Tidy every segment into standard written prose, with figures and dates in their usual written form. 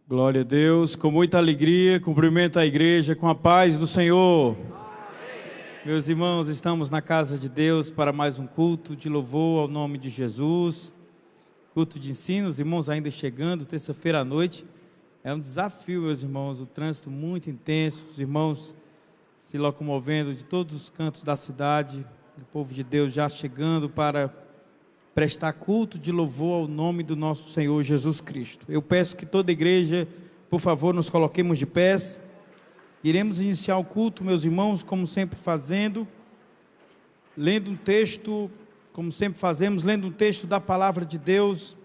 Glória a Deus, com muita alegria, cumprimento a igreja com a paz do Senhor. Amém. Meus irmãos, estamos na casa de Deus para mais um culto de louvor ao nome de Jesus. Culto de ensino, os irmãos ainda chegando, terça-feira à noite. É um desafio, meus irmãos, o trânsito muito intenso, os irmãos se locomovendo de todos os cantos da cidade, o povo de Deus já chegando para prestar culto de louvor ao nome do nosso Senhor Jesus Cristo. Eu peço que toda a igreja, por favor, nos coloquemos de pés. Iremos iniciar o culto, meus irmãos, como sempre fazendo, lendo um texto, como sempre fazemos, lendo um texto da palavra de Deus.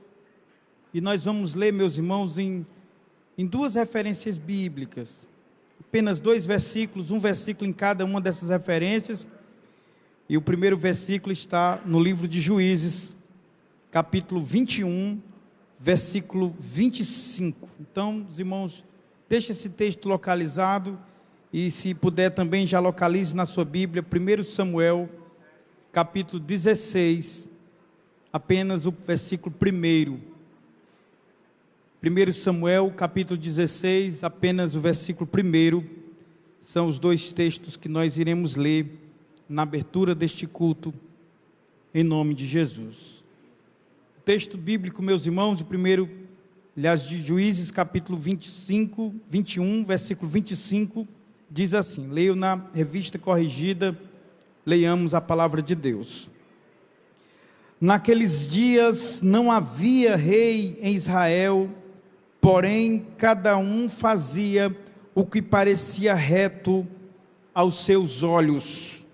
E nós vamos ler, meus irmãos, em duas referências bíblicas. Apenas 2 versículos, um versículo em cada uma dessas referências. E o primeiro versículo está no livro de Juízes, capítulo 21, versículo 25. Então, os irmãos, deixe esse texto localizado e, se puder, também já localize na sua Bíblia, 1 Samuel, capítulo 16, apenas o versículo 1. 1 Samuel, capítulo 16, apenas o versículo 1, são os 2 textos que nós iremos ler na abertura deste culto, em nome de Jesus. O texto bíblico, meus irmãos, de Juízes, capítulo 21, versículo 25, diz assim, leio na revista corrigida, leiamos a palavra de Deus. Naqueles dias não havia rei em Israel, porém cada um fazia o que parecia reto aos seus olhos.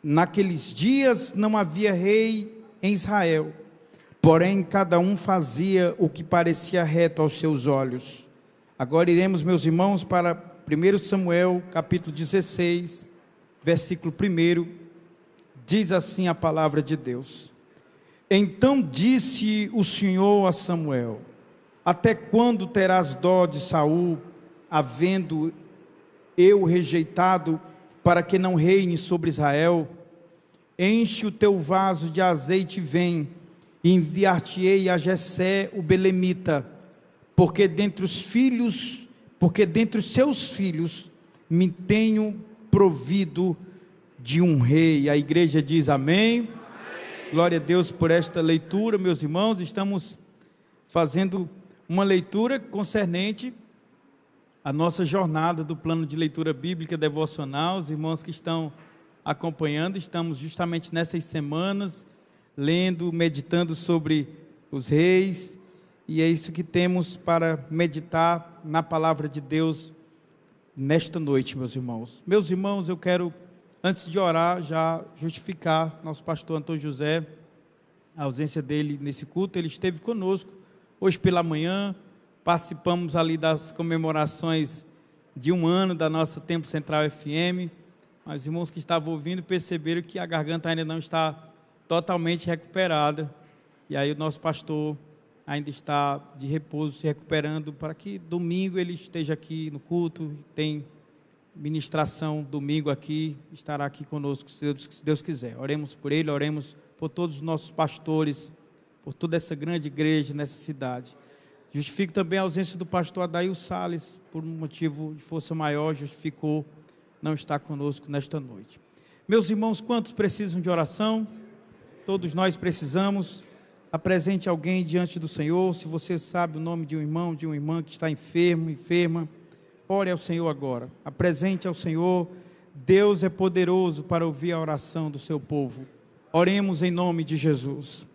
Naqueles dias não havia rei em Israel, porém cada um fazia o que parecia reto aos seus olhos. Agora iremos, meus irmãos, para 1 Samuel, capítulo 16, versículo 1, diz assim a palavra de Deus. Então disse o Senhor a Samuel, até quando terás dó de Saul, havendo eu rejeitado, para que não reine sobre Israel? Enche o teu vaso de azeite e vem, e enviar-te-ei a Jessé o belemita, porque dentre os seus filhos me tenho provido de um rei. A igreja diz amém. Amém. Glória a Deus por esta leitura, meus irmãos. Estamos fazendo uma leitura concernente à nossa jornada do plano de leitura bíblica devocional. Os irmãos que estão acompanhando, estamos justamente nessas semanas lendo, meditando sobre os reis, e é isso que temos para meditar na palavra de Deus nesta noite, meus irmãos. Meus irmãos, eu quero, antes de orar, já justificar nosso pastor Antônio José, a ausência dele nesse culto. Ele esteve conosco hoje pela manhã, participamos ali das comemorações de 1 ano da nossa Tempo Central FM, mas os irmãos que estavam ouvindo perceberam que a garganta ainda não está totalmente recuperada, e aí o nosso pastor ainda está de repouso, se recuperando, para que domingo ele esteja aqui no culto. Tem ministração domingo aqui, estará aqui conosco, se Deus quiser. Oremos por ele, oremos por todos os nossos pastores, por toda essa grande igreja nessa cidade. Justifico também a ausência do pastor Adail Salles, por um motivo de força maior, justificou não estar conosco nesta noite. Meus irmãos, quantos precisam de oração? Todos nós precisamos. Apresente alguém diante do Senhor. Se você sabe o nome de um irmão, de uma irmã que está enfermo, enferma, ore ao Senhor agora. Apresente ao Senhor. Deus é poderoso para ouvir a oração do seu povo. Oremos em nome de Jesus.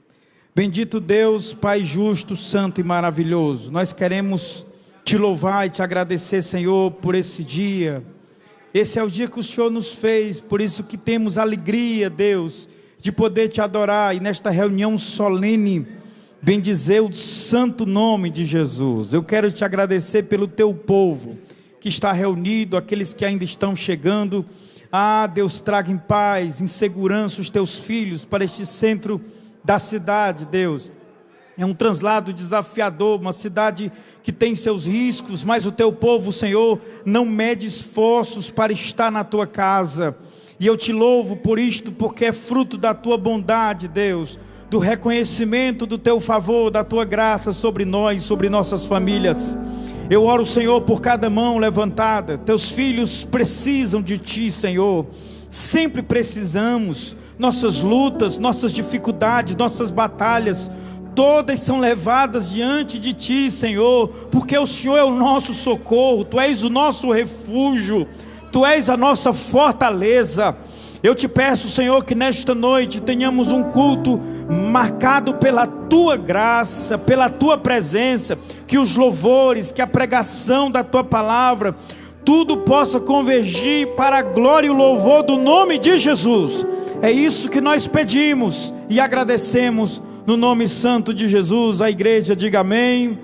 Bendito Deus, Pai justo, santo e maravilhoso, nós queremos te louvar e te agradecer, Senhor, por esse dia. Esse é o dia que o Senhor nos fez, por isso que temos alegria, Deus, de poder te adorar, e nesta reunião solene, bendizer o santo nome de Jesus. Eu quero te agradecer pelo teu povo, que está reunido, aqueles que ainda estão chegando. Deus, traga em paz, em segurança os teus filhos para este centro da cidade, Deus. É um translado desafiador, uma cidade que tem seus riscos, mas o teu povo, Senhor, não mede esforços para estar na tua casa. E eu te louvo por isto, porque é fruto da tua bondade, Deus, do reconhecimento do teu favor, da tua graça sobre nós, sobre nossas famílias. Eu oro, Senhor, por cada mão levantada. Teus filhos precisam de Ti, Senhor. Sempre precisamos. Nossas lutas, nossas dificuldades, nossas batalhas, todas são levadas diante de Ti, Senhor, porque o Senhor é o nosso socorro, Tu és o nosso refúgio, Tu és a nossa fortaleza. Eu te peço, Senhor, que nesta noite tenhamos um culto marcado pela Tua graça, pela Tua presença, que os louvores, que a pregação da Tua palavra, tudo possa convergir para a glória e o louvor do nome de Jesus. É isso que nós pedimos e agradecemos no nome santo de Jesus. A igreja diga amém. Amém.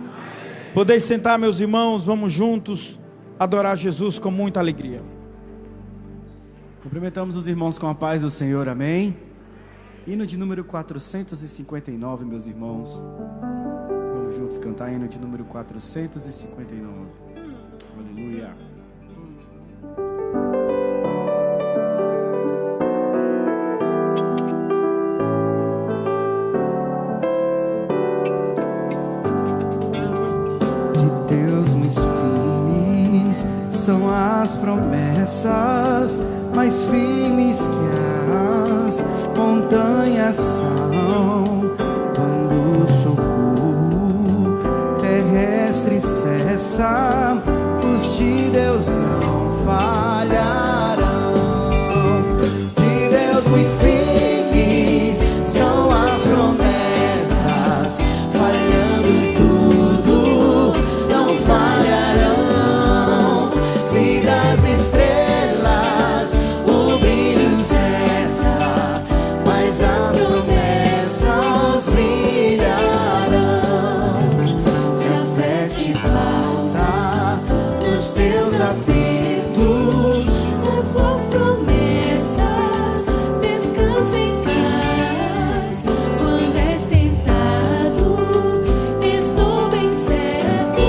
Podeis sentar, meus irmãos, vamos juntos adorar Jesus com muita alegria. Cumprimentamos os irmãos com a paz do Senhor, amém. Hino de número 459, meus irmãos. Vamos juntos cantar hino de número 459. Aleluia. São as promessas mais firmes que as montanhas são. Quando o socorro terrestre cessa, os de Deus não falharão. De Deus muito firmes são as promessas, falhando tudo, não falharão. Se das estrelas o brilho cessa, mas as promessas brilharão. Se a fé te falta nos teus aflitos, as suas promessas descansa em paz. Quando és tentado, estou bem certo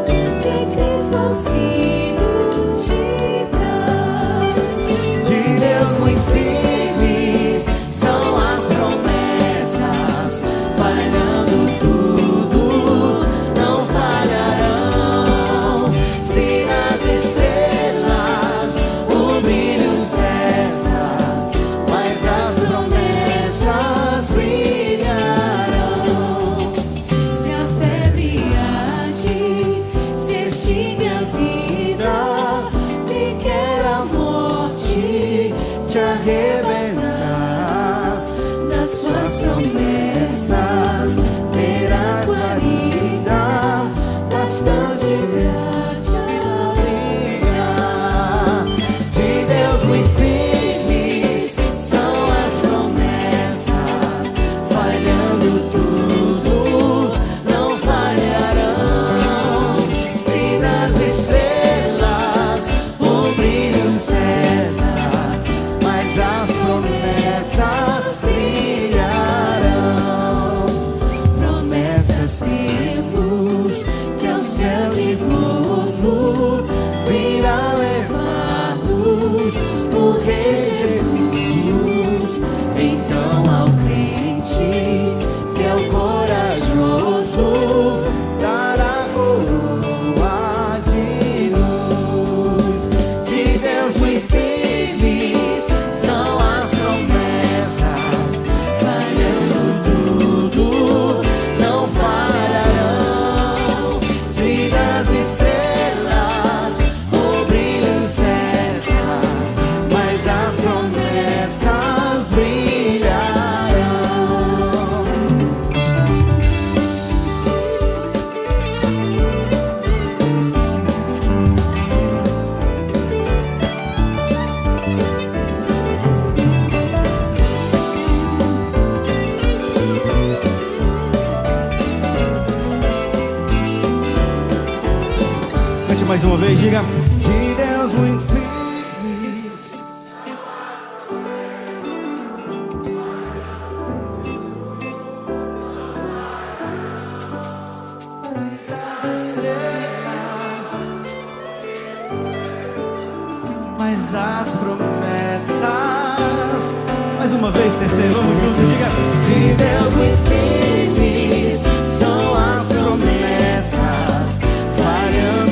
que Cristo auxílio te traz. de Deus muito firmes são as promessas, falhando tudo, não falharão. Se nas estrelas o brilho cessa, mas as promessas brilharão. Se a febre arde, se extingue a vida, e quer a morte Te arrebentar das suas promessas, terás guarida bastante briga. De Deus muito firmes são as promessas, falhando tudo, não falharão. Se das estrelas o brilho cessa, mas as promessas brilharão. promessas temos, que ao céu de gozo Virá levar-nos o Rei Jesus. então ao crente Fiel, corajoso, dará coroa de luz. De Deus muito firmes são as promessas, falhando tudo, não falharão. Se das estrelas o brilho cessa, mas as promessas brilharão. Cante mais uma vez, diga. De Deus muito firmes. Das estrelas, mas as promessas. Mais uma vez, terceiro, vamos juntos, diga. De Deus muito firmes são as promessas, falhando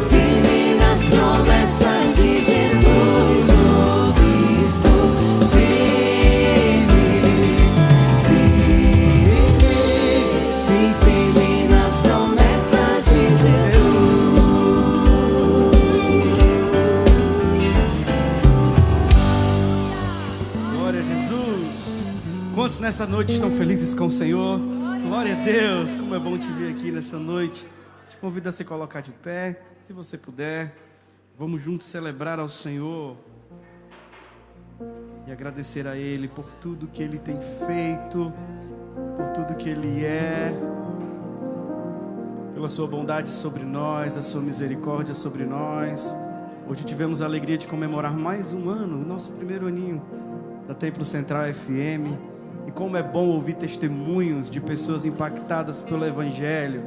Firme nas promessas de Jesus, o Cristo. Sim, firme nas promessas de Jesus. Glória a Jesus. Quantos nessa noite estão felizes com o Senhor? Glória a Deus. Como é bom te ver aqui nessa noite. Te convido a se colocar de pé, se você puder. Vamos juntos celebrar ao Senhor e agradecer a Ele por tudo que Ele tem feito, por tudo que Ele é, pela sua bondade sobre nós, a sua misericórdia sobre nós. Hoje tivemos a alegria de comemorar mais um ano, o nosso primeiro aninho da Templo Central FM. E como é bom ouvir testemunhos de pessoas impactadas pelo Evangelho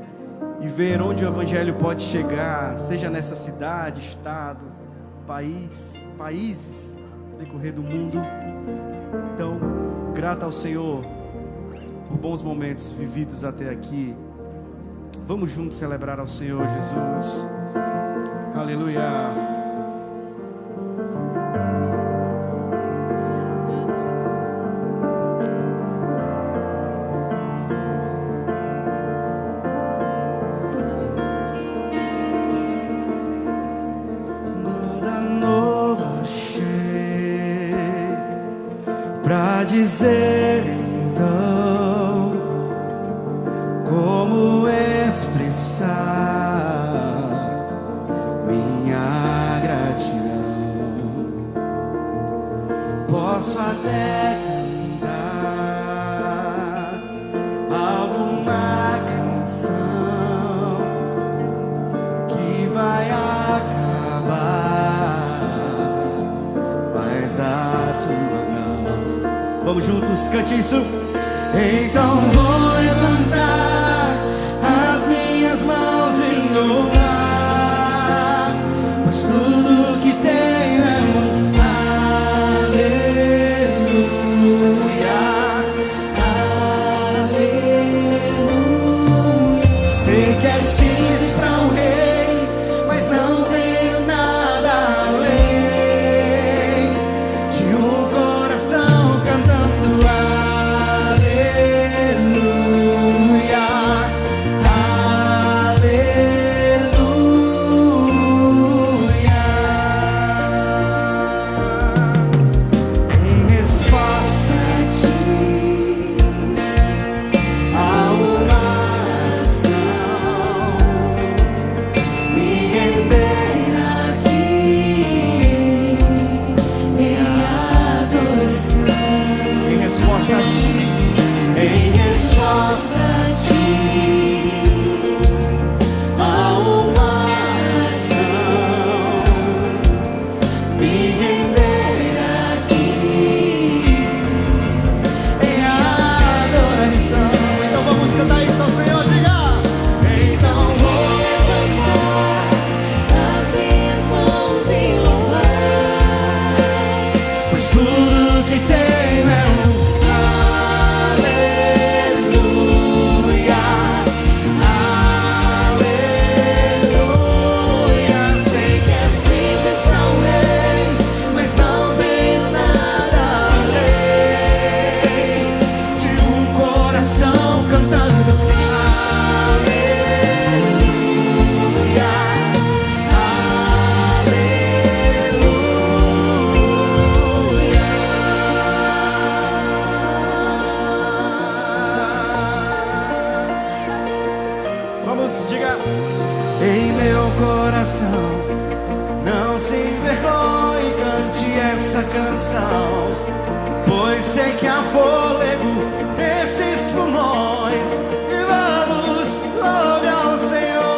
e ver onde o Evangelho pode chegar, seja nessa cidade, estado, países, no decorrer do mundo. Então, grato ao Senhor por bons momentos vividos até aqui. Vamos juntos celebrar ao Senhor Jesus. Aleluia. Pra dizer então como expressar minha gratidão. Posso até cantar alguma canção que vai acabar, mas a tua não. Vamos juntos, cante isso. Então vou levantar as minhas mãos em louvar, pois tudo que tenho é um aleluia, aleluia. Sei que é simples para um rei, mas não tenho nada além de um coração cantando aleluia, aleluia. Em resposta a ti, a uma ação, me render aqui em adoração. Em resposta a ti, em resposta a ti, a uma ação, me render aqui em adoração. Então vamos cantar isso ao Senhor, diga. Então vou Levantar as minhas mãos e louvar, pois tudo que tenho é um aleluia, aleluia. Sei que é simples para um rei, mas não tenho nada além de um coração cantando aleluia, aleluia. Vamos, diga. Em meu coração, não se envergonhe, cante essa canção, pois sei que há fôlego nesses pulmões, e vamos, louve ao Senhor.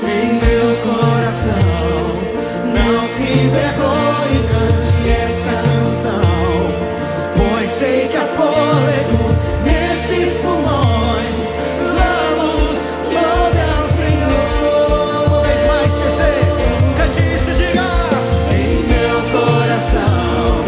Em meu coração, não se envergonhe, cante essa canção, pois sei que há fôlego nesses pulmões, vamos, louve ao Senhor. Uma vez mais, terceiro, cante isso, diga. Em meu coração,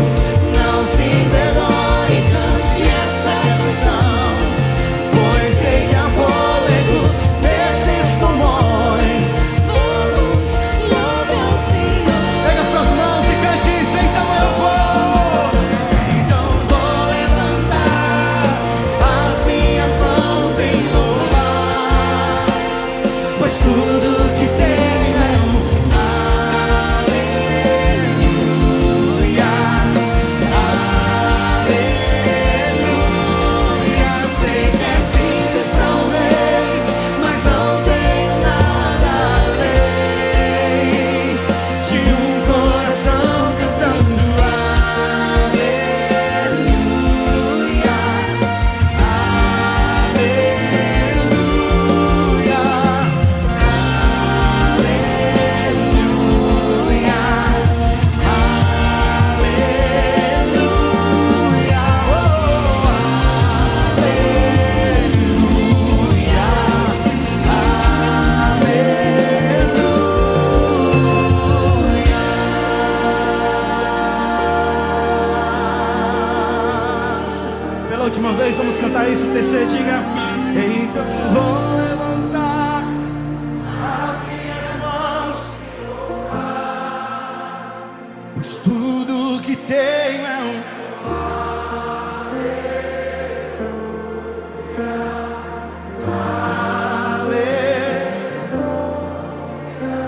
Fala isso, TC, diga. Então vou levantar as minhas mãos, pois tudo que tenho é um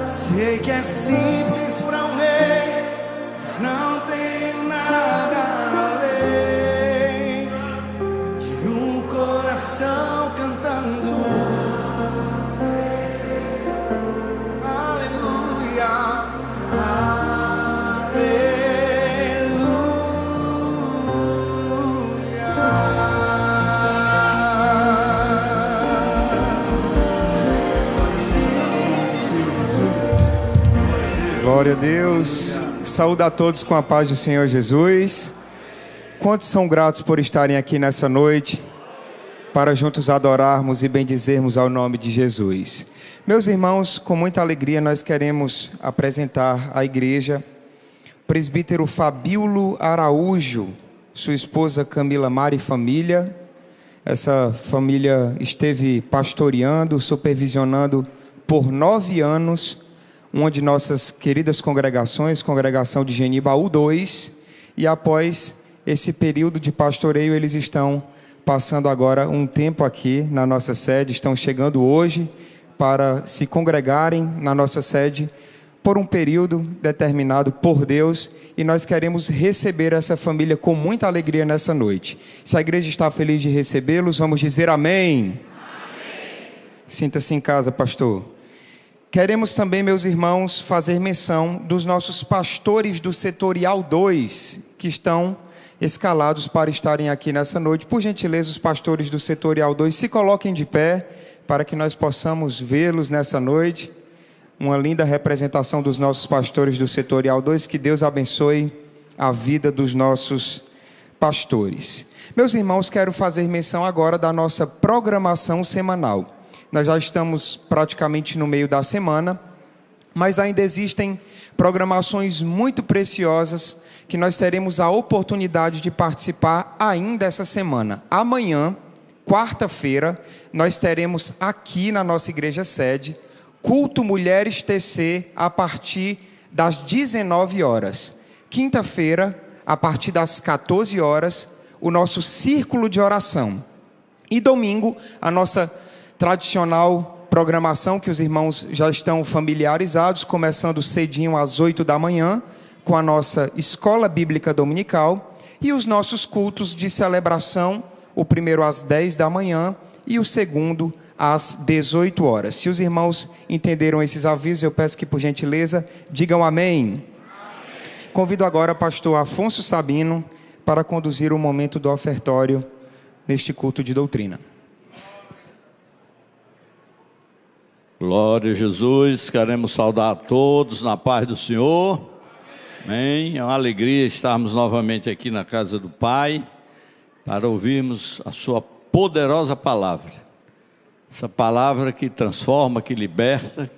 sei que é simples pra um rei, mas não tenho nada além de um coração cantando aleluia, Glória a Deus, saúde a todos com a paz do Senhor Jesus. Quantos são gratos por estarem aqui nessa noite, para juntos adorarmos e bendizermos ao nome de Jesus. Meus irmãos, com muita alegria nós queremos apresentar à igreja o presbítero Fabíolo Araújo, sua esposa Camila Mari e família. Essa família esteve pastoreando, supervisionando por 9 anos uma de nossas queridas congregações, congregação de Genibaú 2, e após esse período de pastoreio, eles estão passando agora um tempo aqui na nossa sede, estão chegando hoje para se congregarem na nossa sede por um período determinado por Deus, e nós queremos receber essa família com muita alegria nessa noite. Se a igreja está feliz de recebê-los, vamos dizer amém. Sinta-se em casa, pastor. Queremos também, meus irmãos, fazer menção dos nossos pastores do Setorial 2, que estão escalados para estarem aqui nessa noite. Por gentileza, os pastores do Setorial 2, se coloquem de pé, para que nós possamos vê-los nessa noite. Uma linda representação dos nossos pastores do Setorial 2, que Deus abençoe a vida dos nossos pastores. Meus irmãos, quero fazer menção agora da nossa programação semanal. Nós já estamos praticamente no meio da semana, mas ainda existem programações muito preciosas que nós teremos a oportunidade de participar ainda essa semana. Amanhã, quarta-feira, nós teremos aqui na nossa igreja sede, culto Mulheres TC a partir das 19 horas. Quinta-feira, a partir das 14 horas, o nosso círculo de oração. E domingo, a nossa tradicional programação que os irmãos já estão familiarizados, começando cedinho às 8 da manhã, com a nossa escola bíblica dominical, e os nossos cultos de celebração, o primeiro às 10 da manhã e o segundo às 18 horas. Se os irmãos entenderam esses avisos, eu peço que, por gentileza, digam amém. Convido agora o pastor Afonso Sabino para conduzir o momento do ofertório neste culto de doutrina. Glória a Jesus, queremos saudar a todos na paz do Senhor, amém. É uma alegria estarmos novamente aqui na casa do Pai, para ouvirmos a sua poderosa palavra, essa palavra que transforma, que liberta,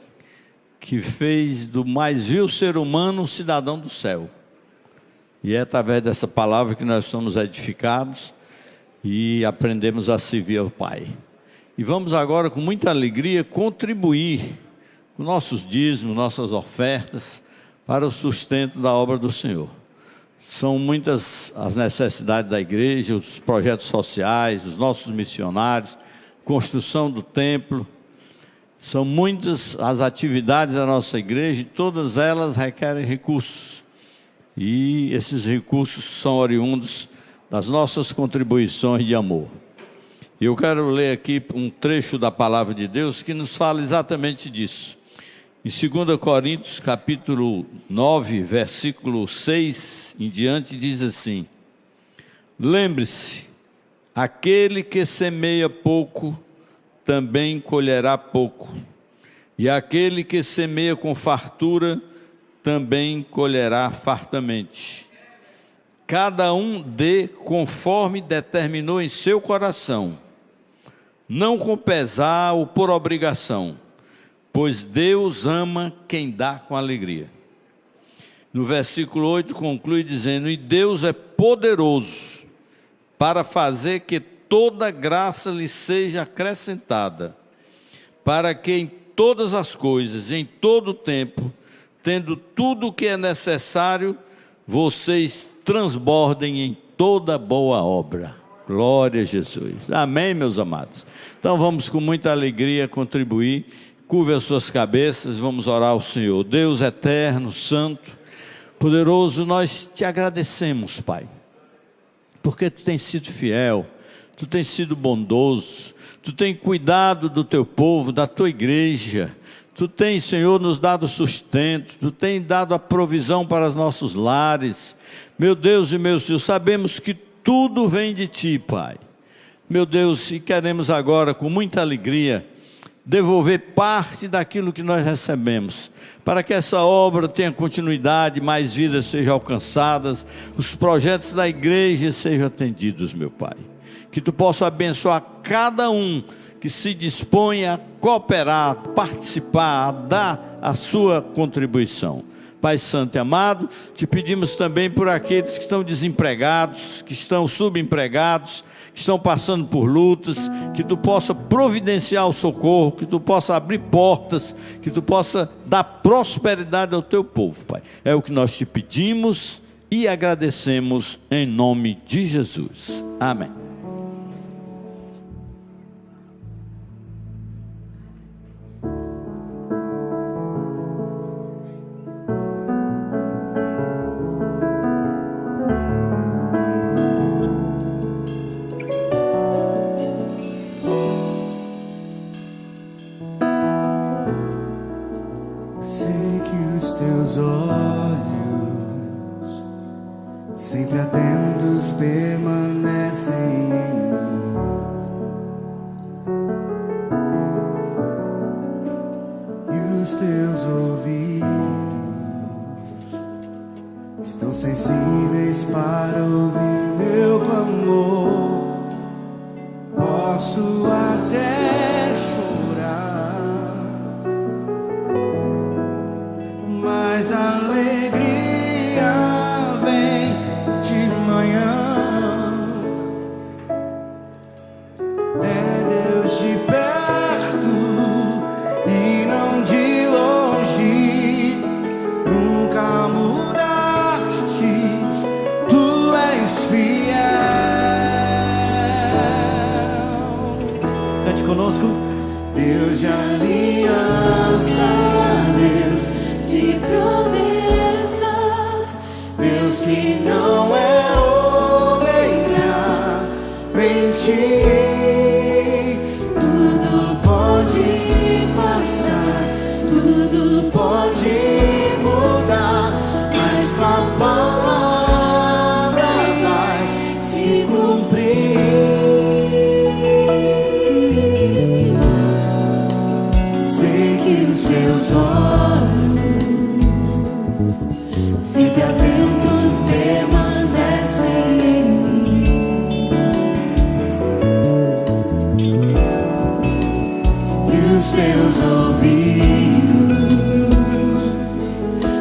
que fez do mais vil ser humano um cidadão do céu, e é através dessa palavra que nós somos edificados e aprendemos a servir ao Pai. E vamos agora, com muita alegria, contribuir com nossos dízimos, nossas ofertas, para o sustento da obra do Senhor. São muitas as necessidades da igreja, os projetos sociais, os nossos missionários, construção do templo. São muitas as atividades da nossa igreja e todas elas requerem recursos. E esses recursos são oriundos das nossas contribuições de amor. Eu quero ler aqui um trecho da palavra de Deus que nos fala exatamente disso. Em 2 Coríntios, capítulo 9, versículo 6 em diante, diz assim: lembre-se, aquele que semeia pouco, também colherá pouco. E aquele que semeia com fartura, também colherá fartamente. Cada um dê conforme determinou em seu coração, não com pesar ou por obrigação, pois Deus ama quem dá com alegria. No versículo 8 conclui dizendo: e Deus é poderoso para fazer que toda graça lhe seja acrescentada, para que em todas as coisas, em todo o tempo, tendo tudo o que é necessário, vocês transbordem em toda boa obra. Glória a Jesus. Amém, meus amados? Então vamos com muita alegria contribuir. Curve as suas cabeças, vamos orar ao Senhor. Deus eterno, santo, poderoso, nós te agradecemos, Pai, porque Tu tens sido fiel, Tu tens sido bondoso, Tu tens cuidado do Teu povo, da Tua igreja. Tu tens, Senhor, nos dado sustento, Tu tens dado a provisão para os nossos lares. Meu Deus e meu Deus, sabemos que tudo vem de Ti, Pai. Meu Deus, e queremos agora, com muita alegria, devolver parte daquilo que nós recebemos, para que essa obra tenha continuidade, mais vidas sejam alcançadas, os projetos da igreja sejam atendidos, meu Pai. Que Tu possa abençoar cada um que se dispõe a cooperar, a participar, a dar a sua contribuição. Pai Santo e amado, Te pedimos também por aqueles que estão desempregados, que estão subempregados, que estão passando por lutas, que Tu possa providenciar o socorro, que Tu possa abrir portas, que Tu possa dar prosperidade ao Teu povo, Pai. É o que nós Te pedimos e agradecemos em nome de Jesus. Amém. Sei que os Teus olhos, sempre atentos, permanecem em mim. E os Teus ouvidos estão sensíveis para ouvir meu clamor. Posso até chorar, mas a alegria vem de manhã. É Deus de perto e não de longe. Nunca mudaste, Tu és fiel. Cante conosco. Deus de aliança, Deus De promessas, Deus que não é homem pra mentir. Tudo pode passar, tudo pode mudar, mas Tua palavra vai se cumprir. Sei que os Teus olhos, sempre atentos, permanecem em mim. e os Teus ouvidos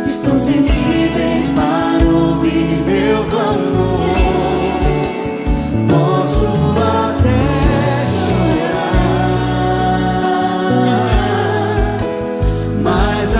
estão sensíveis para ouvir meu clamor. Posso até chorar, mas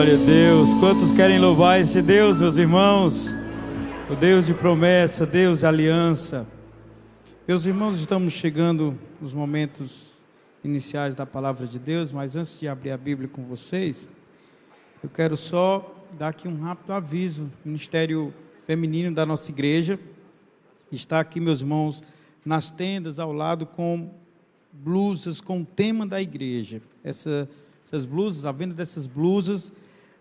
Glória a Deus. Quantos querem louvar esse Deus, meus irmãos? O Deus de promessa, Deus de aliança. Meus irmãos, estamos chegando nos momentos iniciais da palavra de Deus, mas antes de abrir a Bíblia com vocês, eu quero só dar aqui um rápido aviso. O Ministério Feminino da nossa igreja está aqui, meus irmãos, nas tendas ao lado com blusas com o tema da igreja. Essas blusas, a venda dessas blusas,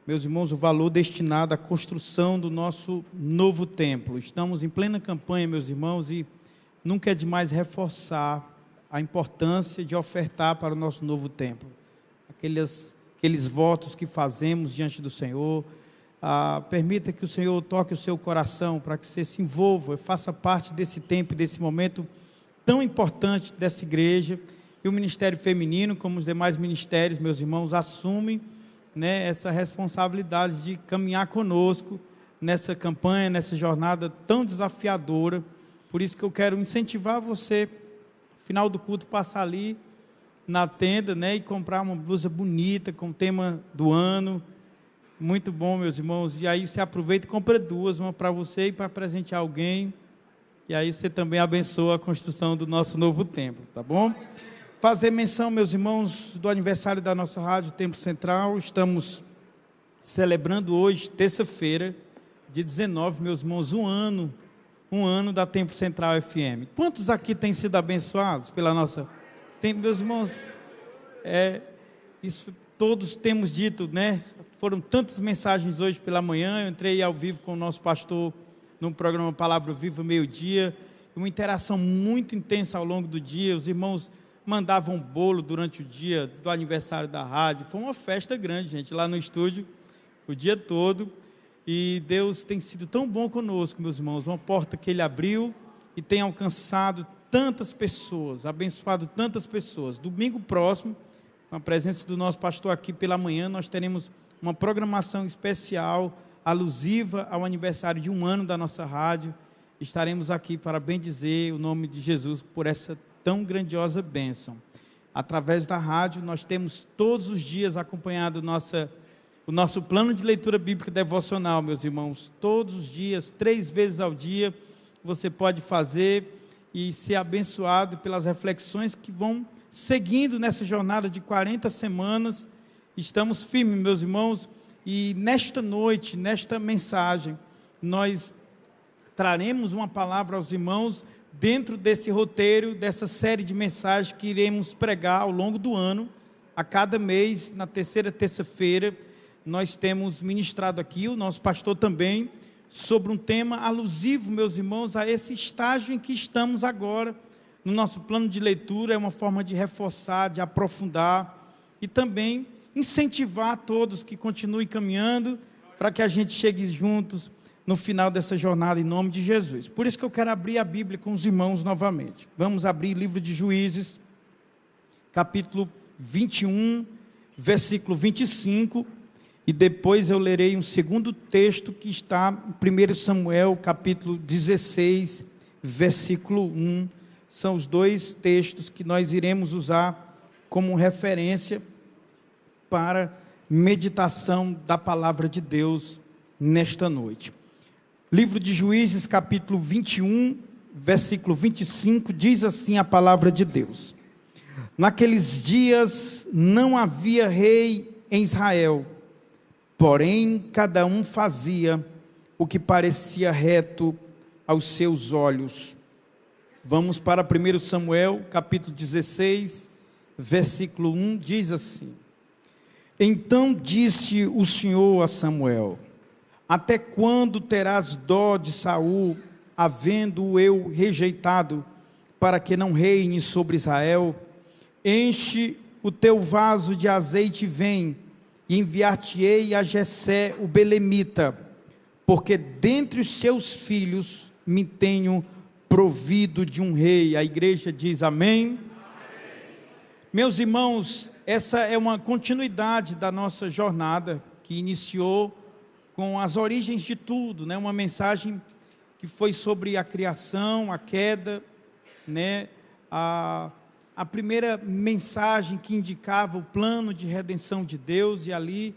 meus irmãos, o valor destinado à construção do nosso novo templo. Estamos em plena campanha, meus irmãos, e nunca é demais reforçar a importância de ofertar para o nosso novo templo. Aqueles votos que fazemos diante do Senhor. Permita que o Senhor toque o seu coração para que você se envolva, faça parte desse tempo, desse momento tão importante dessa igreja. E o Ministério Feminino, como os demais ministérios, meus irmãos, assumem, né, essa responsabilidade de caminhar conosco nessa campanha, nessa jornada tão desafiadora. Por isso que eu quero incentivar você, no final do culto, passar ali na tenda, né, e comprar uma blusa bonita com o tema do ano. Muito bom, meus irmãos. E aí você aproveita e compra duas, uma para você e para presentear alguém. E aí você também abençoa a construção do nosso novo templo, tá bom? Fazer menção, meus irmãos, do aniversário da nossa rádio Templo Central. Estamos celebrando hoje, terça-feira, dia 19, meus irmãos, um ano da Templo Central FM. Quantos aqui têm sido abençoados pela nossa... meus irmãos, isso todos temos dito, né? Foram tantas mensagens hoje pela manhã. Eu entrei ao vivo com o nosso pastor no programa Palavra Viva, meio-dia. Uma interação muito intensa ao longo do dia. Os irmãos mandavam bolo durante o dia do aniversário da rádio. Foi uma festa grande, gente, lá no estúdio, o dia todo. E Deus tem sido tão bom conosco, meus irmãos. Uma porta que Ele abriu e tem alcançado tantas pessoas, abençoado tantas pessoas. Domingo próximo, com a presença do nosso pastor aqui pela manhã, nós teremos uma programação especial, alusiva ao aniversário de um ano da nossa rádio. Estaremos aqui para bendizer o nome de Jesus por essa tão grandiosa bênção. Através da rádio, nós temos todos os dias acompanhado o nosso plano de leitura bíblica devocional, meus irmãos. Todos os dias, 3 vezes ao dia, você pode fazer e ser abençoado pelas reflexões que vão seguindo nessa jornada de 40 semanas. Estamos firmes, meus irmãos, e nesta noite, nesta mensagem, nós traremos uma palavra aos irmãos dentro desse roteiro, dessa série de mensagens que iremos pregar ao longo do ano. A cada mês, na terceira terça-feira, nós temos ministrado aqui, o nosso pastor também, sobre um tema alusivo, meus irmãos, a esse estágio em que estamos agora. No nosso plano de leitura, é uma forma de reforçar, de aprofundar e também incentivar todos que continuem caminhando para que a gente chegue juntos no final dessa jornada, em nome de Jesus. Por isso que eu quero abrir a Bíblia com os irmãos novamente. Vamos abrir o livro de Juízes, capítulo 21, versículo 25, e depois eu lerei um segundo texto que está em 1 Samuel, capítulo 16, versículo 1. São os 2 textos que nós iremos usar como referência para meditação da palavra de Deus nesta noite. Livro de Juízes, capítulo 21, versículo 25, diz assim a palavra de Deus: Naqueles dias não havia rei em Israel, porém cada um fazia o que parecia reto aos seus olhos. Vamos para 1 Samuel, capítulo 16, versículo 1, diz assim: Então disse o Senhor a Samuel: Até quando terás dó de Saul, havendo-o eu rejeitado, para que não reine sobre Israel? Enche o teu vaso de azeite e vem, e enviar-te-ei a Jessé o belemita, porque dentre os seus filhos me tenho provido de um rei. A igreja diz amém. Meus irmãos, essa é uma continuidade da nossa jornada, que iniciou com as origens de tudo, né? Uma mensagem que foi sobre a criação, a queda, né? A primeira mensagem que indicava o plano de redenção de Deus, e ali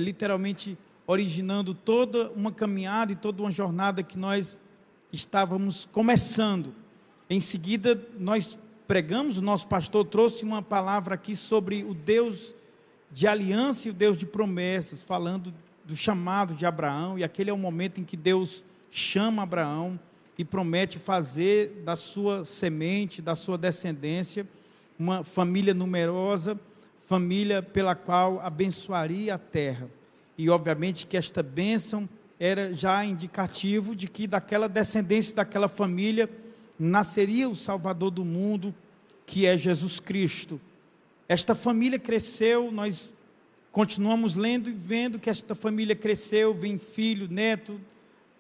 literalmente originando toda uma caminhada e toda uma jornada que nós estávamos começando. Em seguida, nós pregamos, o nosso pastor trouxe uma palavra aqui sobre o Deus de aliança e o Deus de promessas, falando do chamado de Abraão, e aquele é o momento em que Deus chama Abraão e promete fazer da sua semente, da sua descendência, uma família numerosa, família pela qual abençoaria a terra. E obviamente que esta bênção era já indicativo de que daquela descendência, daquela família, nasceria o Salvador do mundo, que é Jesus Cristo. Esta família cresceu, nós continuamos lendo e vendo que esta família cresceu, vem filho, neto,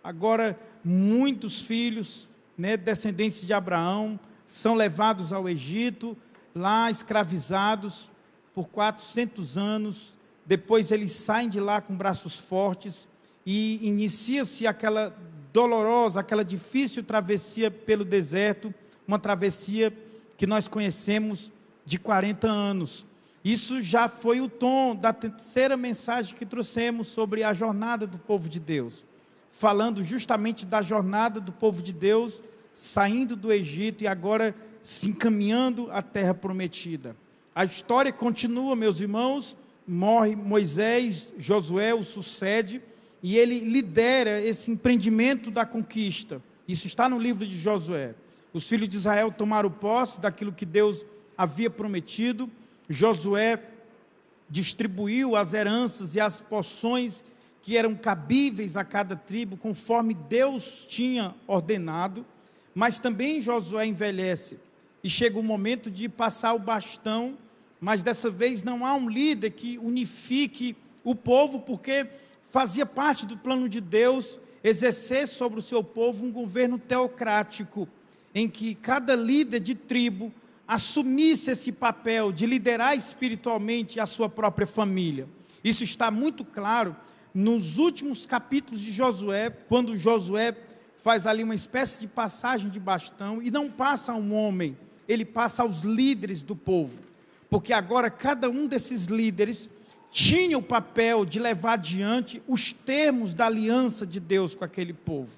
agora muitos filhos, né, descendentes de Abraão, são levados ao Egito, lá escravizados por 400 anos, depois eles saem de lá com braços fortes, e inicia-se aquela dolorosa, aquela difícil travessia pelo deserto, uma travessia que nós conhecemos de 40 anos. Isso já foi o tom da terceira mensagem que trouxemos sobre a jornada do povo de Deus, falando justamente da jornada do povo de Deus, saindo do Egito e agora se encaminhando à terra prometida. A história continua, meus irmãos, morre Moisés, Josué o sucede, e ele lidera esse empreendimento da conquista. Isso está no livro de Josué. Os filhos de Israel tomaram posse daquilo que Deus havia prometido. Josué distribuiu as heranças e as porções que eram cabíveis a cada tribo, conforme Deus tinha ordenado. Mas também Josué envelhece, e chega o momento de passar o bastão, mas dessa vez não há um líder que unifique o povo, porque fazia parte do plano de Deus exercer sobre o seu povo um governo teocrático, em que cada líder de tribo assumisse esse papel de liderar espiritualmente a sua própria família. Isso está muito claro nos últimos capítulos de Josué, quando Josué faz ali uma espécie de passagem de bastão, e não passa a um homem, ele passa aos líderes do povo, porque agora cada um desses líderes tinha o papel de levar adiante os termos da aliança de Deus com aquele povo.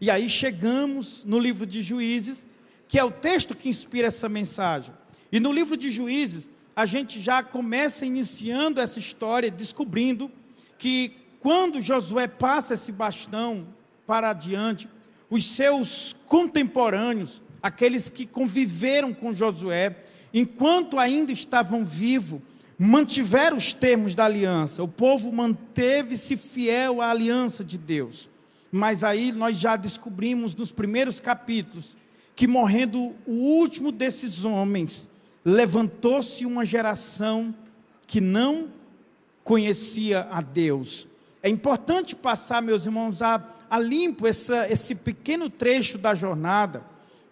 E aí chegamos no livro de Juízes, que é o texto que inspira essa mensagem. E no livro de Juízes, a gente já começa iniciando essa história, descobrindo que quando Josué passa esse bastão para adiante, os seus contemporâneos, aqueles que conviveram com Josué, enquanto ainda estavam vivos, mantiveram os termos da aliança. O povo manteve-se fiel à aliança de Deus. Mas aí nós já descobrimos nos primeiros capítulos que, morrendo o último desses homens, levantou-se uma geração que não conhecia a Deus. É importante passar, meus irmãos, a limpo esse pequeno trecho da jornada,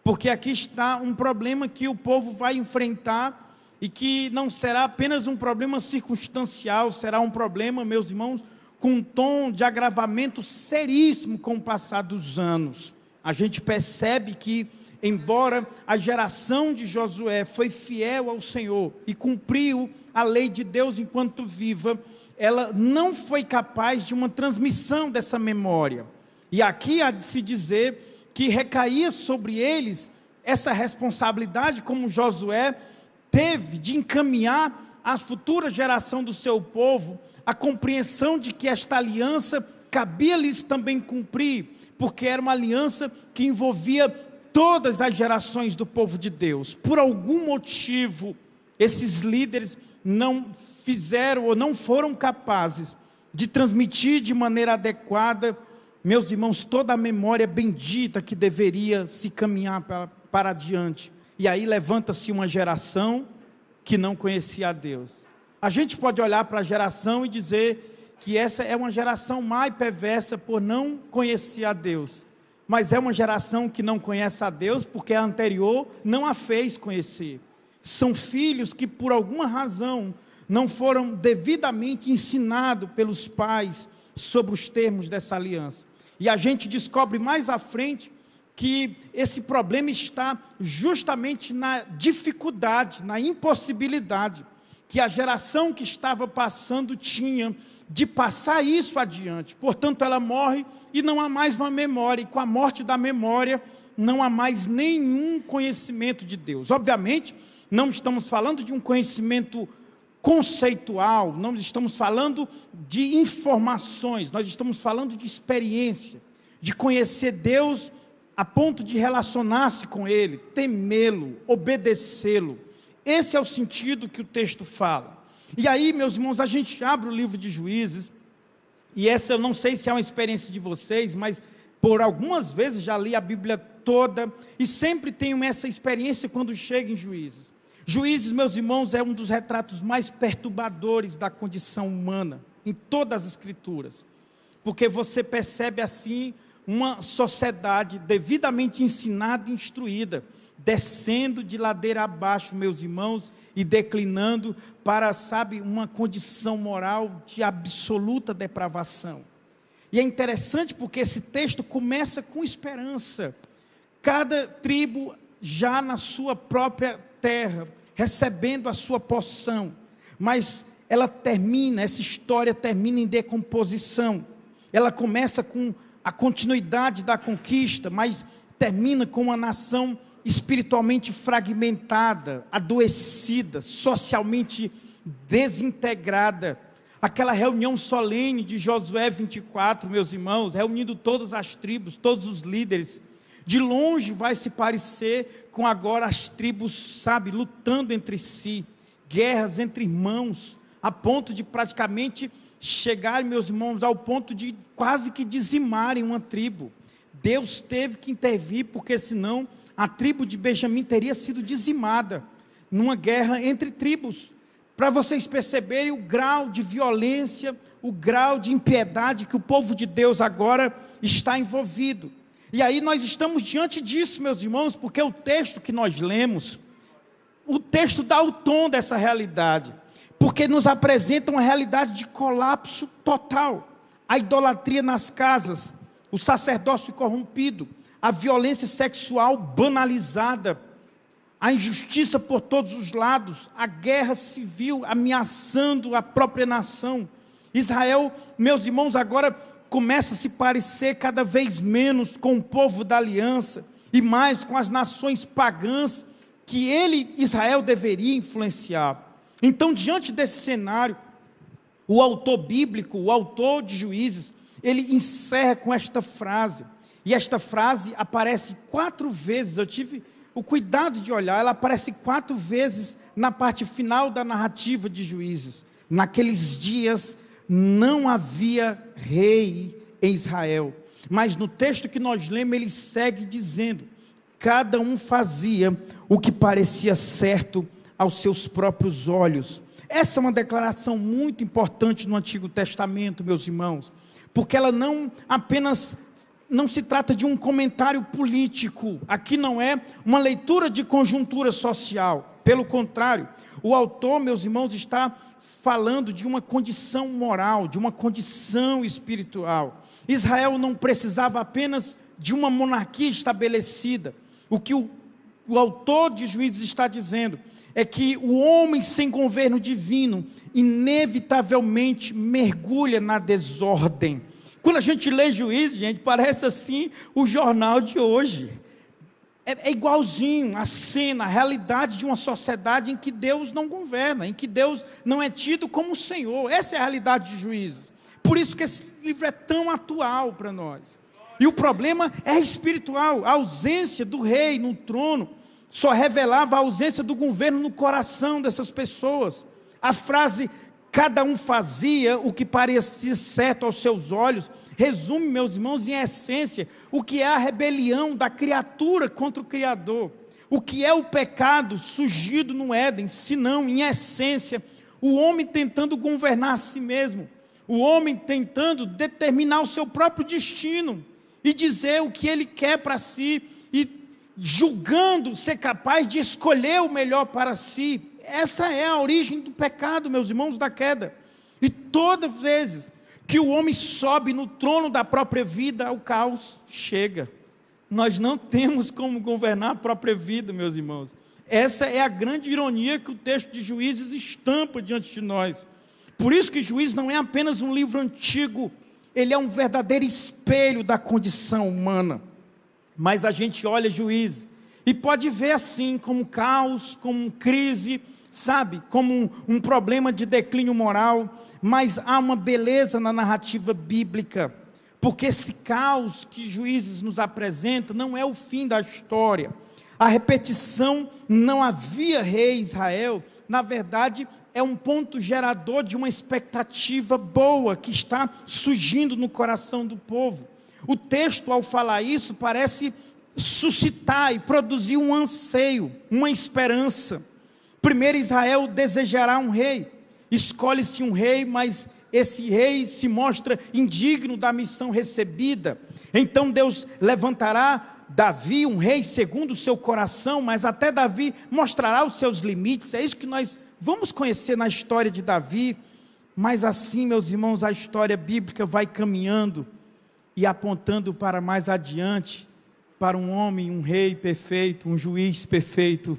porque aqui está um problema que o povo vai enfrentar, e que não será apenas um problema circunstancial, será um problema, meus irmãos, com um tom de agravamento seríssimo com o passar dos anos. A gente percebe que, embora a geração de Josué foi fiel ao Senhor e cumpriu a lei de Deus enquanto viva, ela não foi capaz de uma transmissão dessa memória. E aqui há de se dizer que recaía sobre eles essa responsabilidade, como Josué teve, de encaminhar à futura geração do seu povo a compreensão de que esta aliança cabia-lhes também cumprir, porque era uma aliança que envolvia todas as gerações do povo de Deus. Por algum motivo, esses líderes não fizeram ou não foram capazes de transmitir de maneira adequada, meus irmãos, toda a memória bendita que deveria se caminhar para adiante. E aí levanta-se uma geração que não conhecia a Deus. A gente pode olhar para a geração e dizer que essa é uma geração má e perversa por não conhecer a Deus. Mas é uma geração que não conhece a Deus porque a anterior não a fez conhecer. São filhos que por alguma razão não foram devidamente ensinados pelos pais sobre os termos dessa aliança. E a gente descobre mais à frente que esse problema está justamente na dificuldade, na impossibilidade que a geração que estava passando tinha de passar isso adiante. Portanto, ela morre e não há mais uma memória, e com a morte da memória, não há mais nenhum conhecimento de Deus. Obviamente, não estamos falando de um conhecimento conceitual, não estamos falando de informações, nós estamos falando de experiência, de conhecer Deus a ponto de relacionar-se com Ele, temê-lo, obedecê-lo. Esse é o sentido que o texto fala. E aí, meus irmãos, a gente abre o livro de Juízes, e essa eu não sei se é uma experiência de vocês, mas por algumas vezes já li a Bíblia toda, e sempre tenho essa experiência quando chego em Juízes. Juízes, meus irmãos, é um dos retratos mais perturbadores da condição humana, em todas as Escrituras, porque você percebe assim, uma sociedade devidamente ensinada e instruída, descendo de ladeira abaixo, meus irmãos, e declinando para, sabe, uma condição moral de absoluta depravação. E é interessante porque esse texto começa com esperança. Cada tribo já na sua própria terra, recebendo a sua porção, mas ela termina, essa história termina em decomposição. Ela começa com a continuidade da conquista, mas termina com uma nação espiritualmente fragmentada, adoecida, socialmente desintegrada. Aquela reunião solene de Josué 24, meus irmãos, reunindo todas as tribos, todos os líderes, de longe vai se parecer com agora as tribos, sabe, lutando entre si, guerras entre irmãos, a ponto de praticamente chegarem, meus irmãos, ao ponto de quase que dizimarem uma tribo. Deus teve que intervir, porque senão a tribo de Benjamim teria sido dizimada, numa guerra entre tribos, para vocês perceberem o grau de violência, o grau de impiedade que o povo de Deus agora está envolvido. E aí nós estamos diante disso, meus irmãos, porque o texto que nós lemos, o texto dá o tom dessa realidade, porque nos apresenta uma realidade de colapso total, a idolatria nas casas, o sacerdócio corrompido, a violência sexual banalizada, a injustiça por todos os lados, a guerra civil ameaçando a própria nação. Israel, meus irmãos, agora começa a se parecer cada vez menos com o povo da aliança, e mais com as nações pagãs, que Israel, deveria influenciar. Então, diante desse cenário, o autor bíblico, o autor de Juízes, ele encerra com esta frase, e esta frase aparece 4 vezes, eu tive o cuidado de olhar, ela aparece 4 vezes na parte final da narrativa de Juízes. Naqueles dias não havia rei em Israel, mas no texto que nós lemos, ele segue dizendo, cada um fazia o que parecia certo aos seus próprios olhos. Essa é uma declaração muito importante no Antigo Testamento, meus irmãos, porque ela não se trata de um comentário político, aqui não é uma leitura de conjuntura social, pelo contrário, o autor, meus irmãos, está falando de uma condição moral, de uma condição espiritual. Israel não precisava apenas de uma monarquia estabelecida. O que o autor de Juízes está dizendo é que o homem sem governo divino inevitavelmente mergulha na desordem. Quando a gente lê Juízes, gente, parece assim o jornal de hoje. É igualzinho a cena, a realidade de uma sociedade em que Deus não governa, em que Deus não é tido como o Senhor. Essa é a realidade de Juízes. Por isso que esse livro é tão atual para nós. E o problema é espiritual. A ausência do rei no trono só revelava a ausência do governo no coração dessas pessoas. A frase, cada um fazia o que parecia certo aos seus olhos, resume, meus irmãos, em essência, o que é a rebelião da criatura contra o Criador. O que é o pecado surgido no Éden, senão, em essência, o homem tentando governar a si mesmo, o homem tentando determinar o seu próprio destino, e dizer o que ele quer para si, e julgando ser capaz de escolher o melhor para si. Essa é a origem do pecado, meus irmãos, da queda. E todas as vezes que o homem sobe no trono da própria vida, o caos chega. Nós não temos como governar a própria vida, meus irmãos. Essa é a grande ironia que o texto de Juízes estampa diante de nós. Por isso que Juízes não é apenas um livro antigo, ele é um verdadeiro espelho da condição humana. Mas a gente olha Juízes e pode ver assim, como caos, como crise, sabe, como um problema de declínio moral, mas há uma beleza na narrativa bíblica, porque esse caos que Juízes nos apresenta não é o fim da história. A repetição, não havia rei em Israel, na verdade é um ponto gerador de uma expectativa boa que está surgindo no coração do povo. O texto, ao falar isso, parece suscitar e produzir um anseio, uma esperança. Primeiro, Israel desejará um rei, escolhe-se um rei, mas esse rei se mostra indigno da missão recebida. Então Deus levantará Davi, um rei segundo o seu coração, mas até Davi mostrará os seus limites. É isso que nós vamos conhecer na história de Davi. Mas assim, meus irmãos, a história bíblica vai caminhando e apontando para mais adiante, para um homem, um rei perfeito, um juiz perfeito,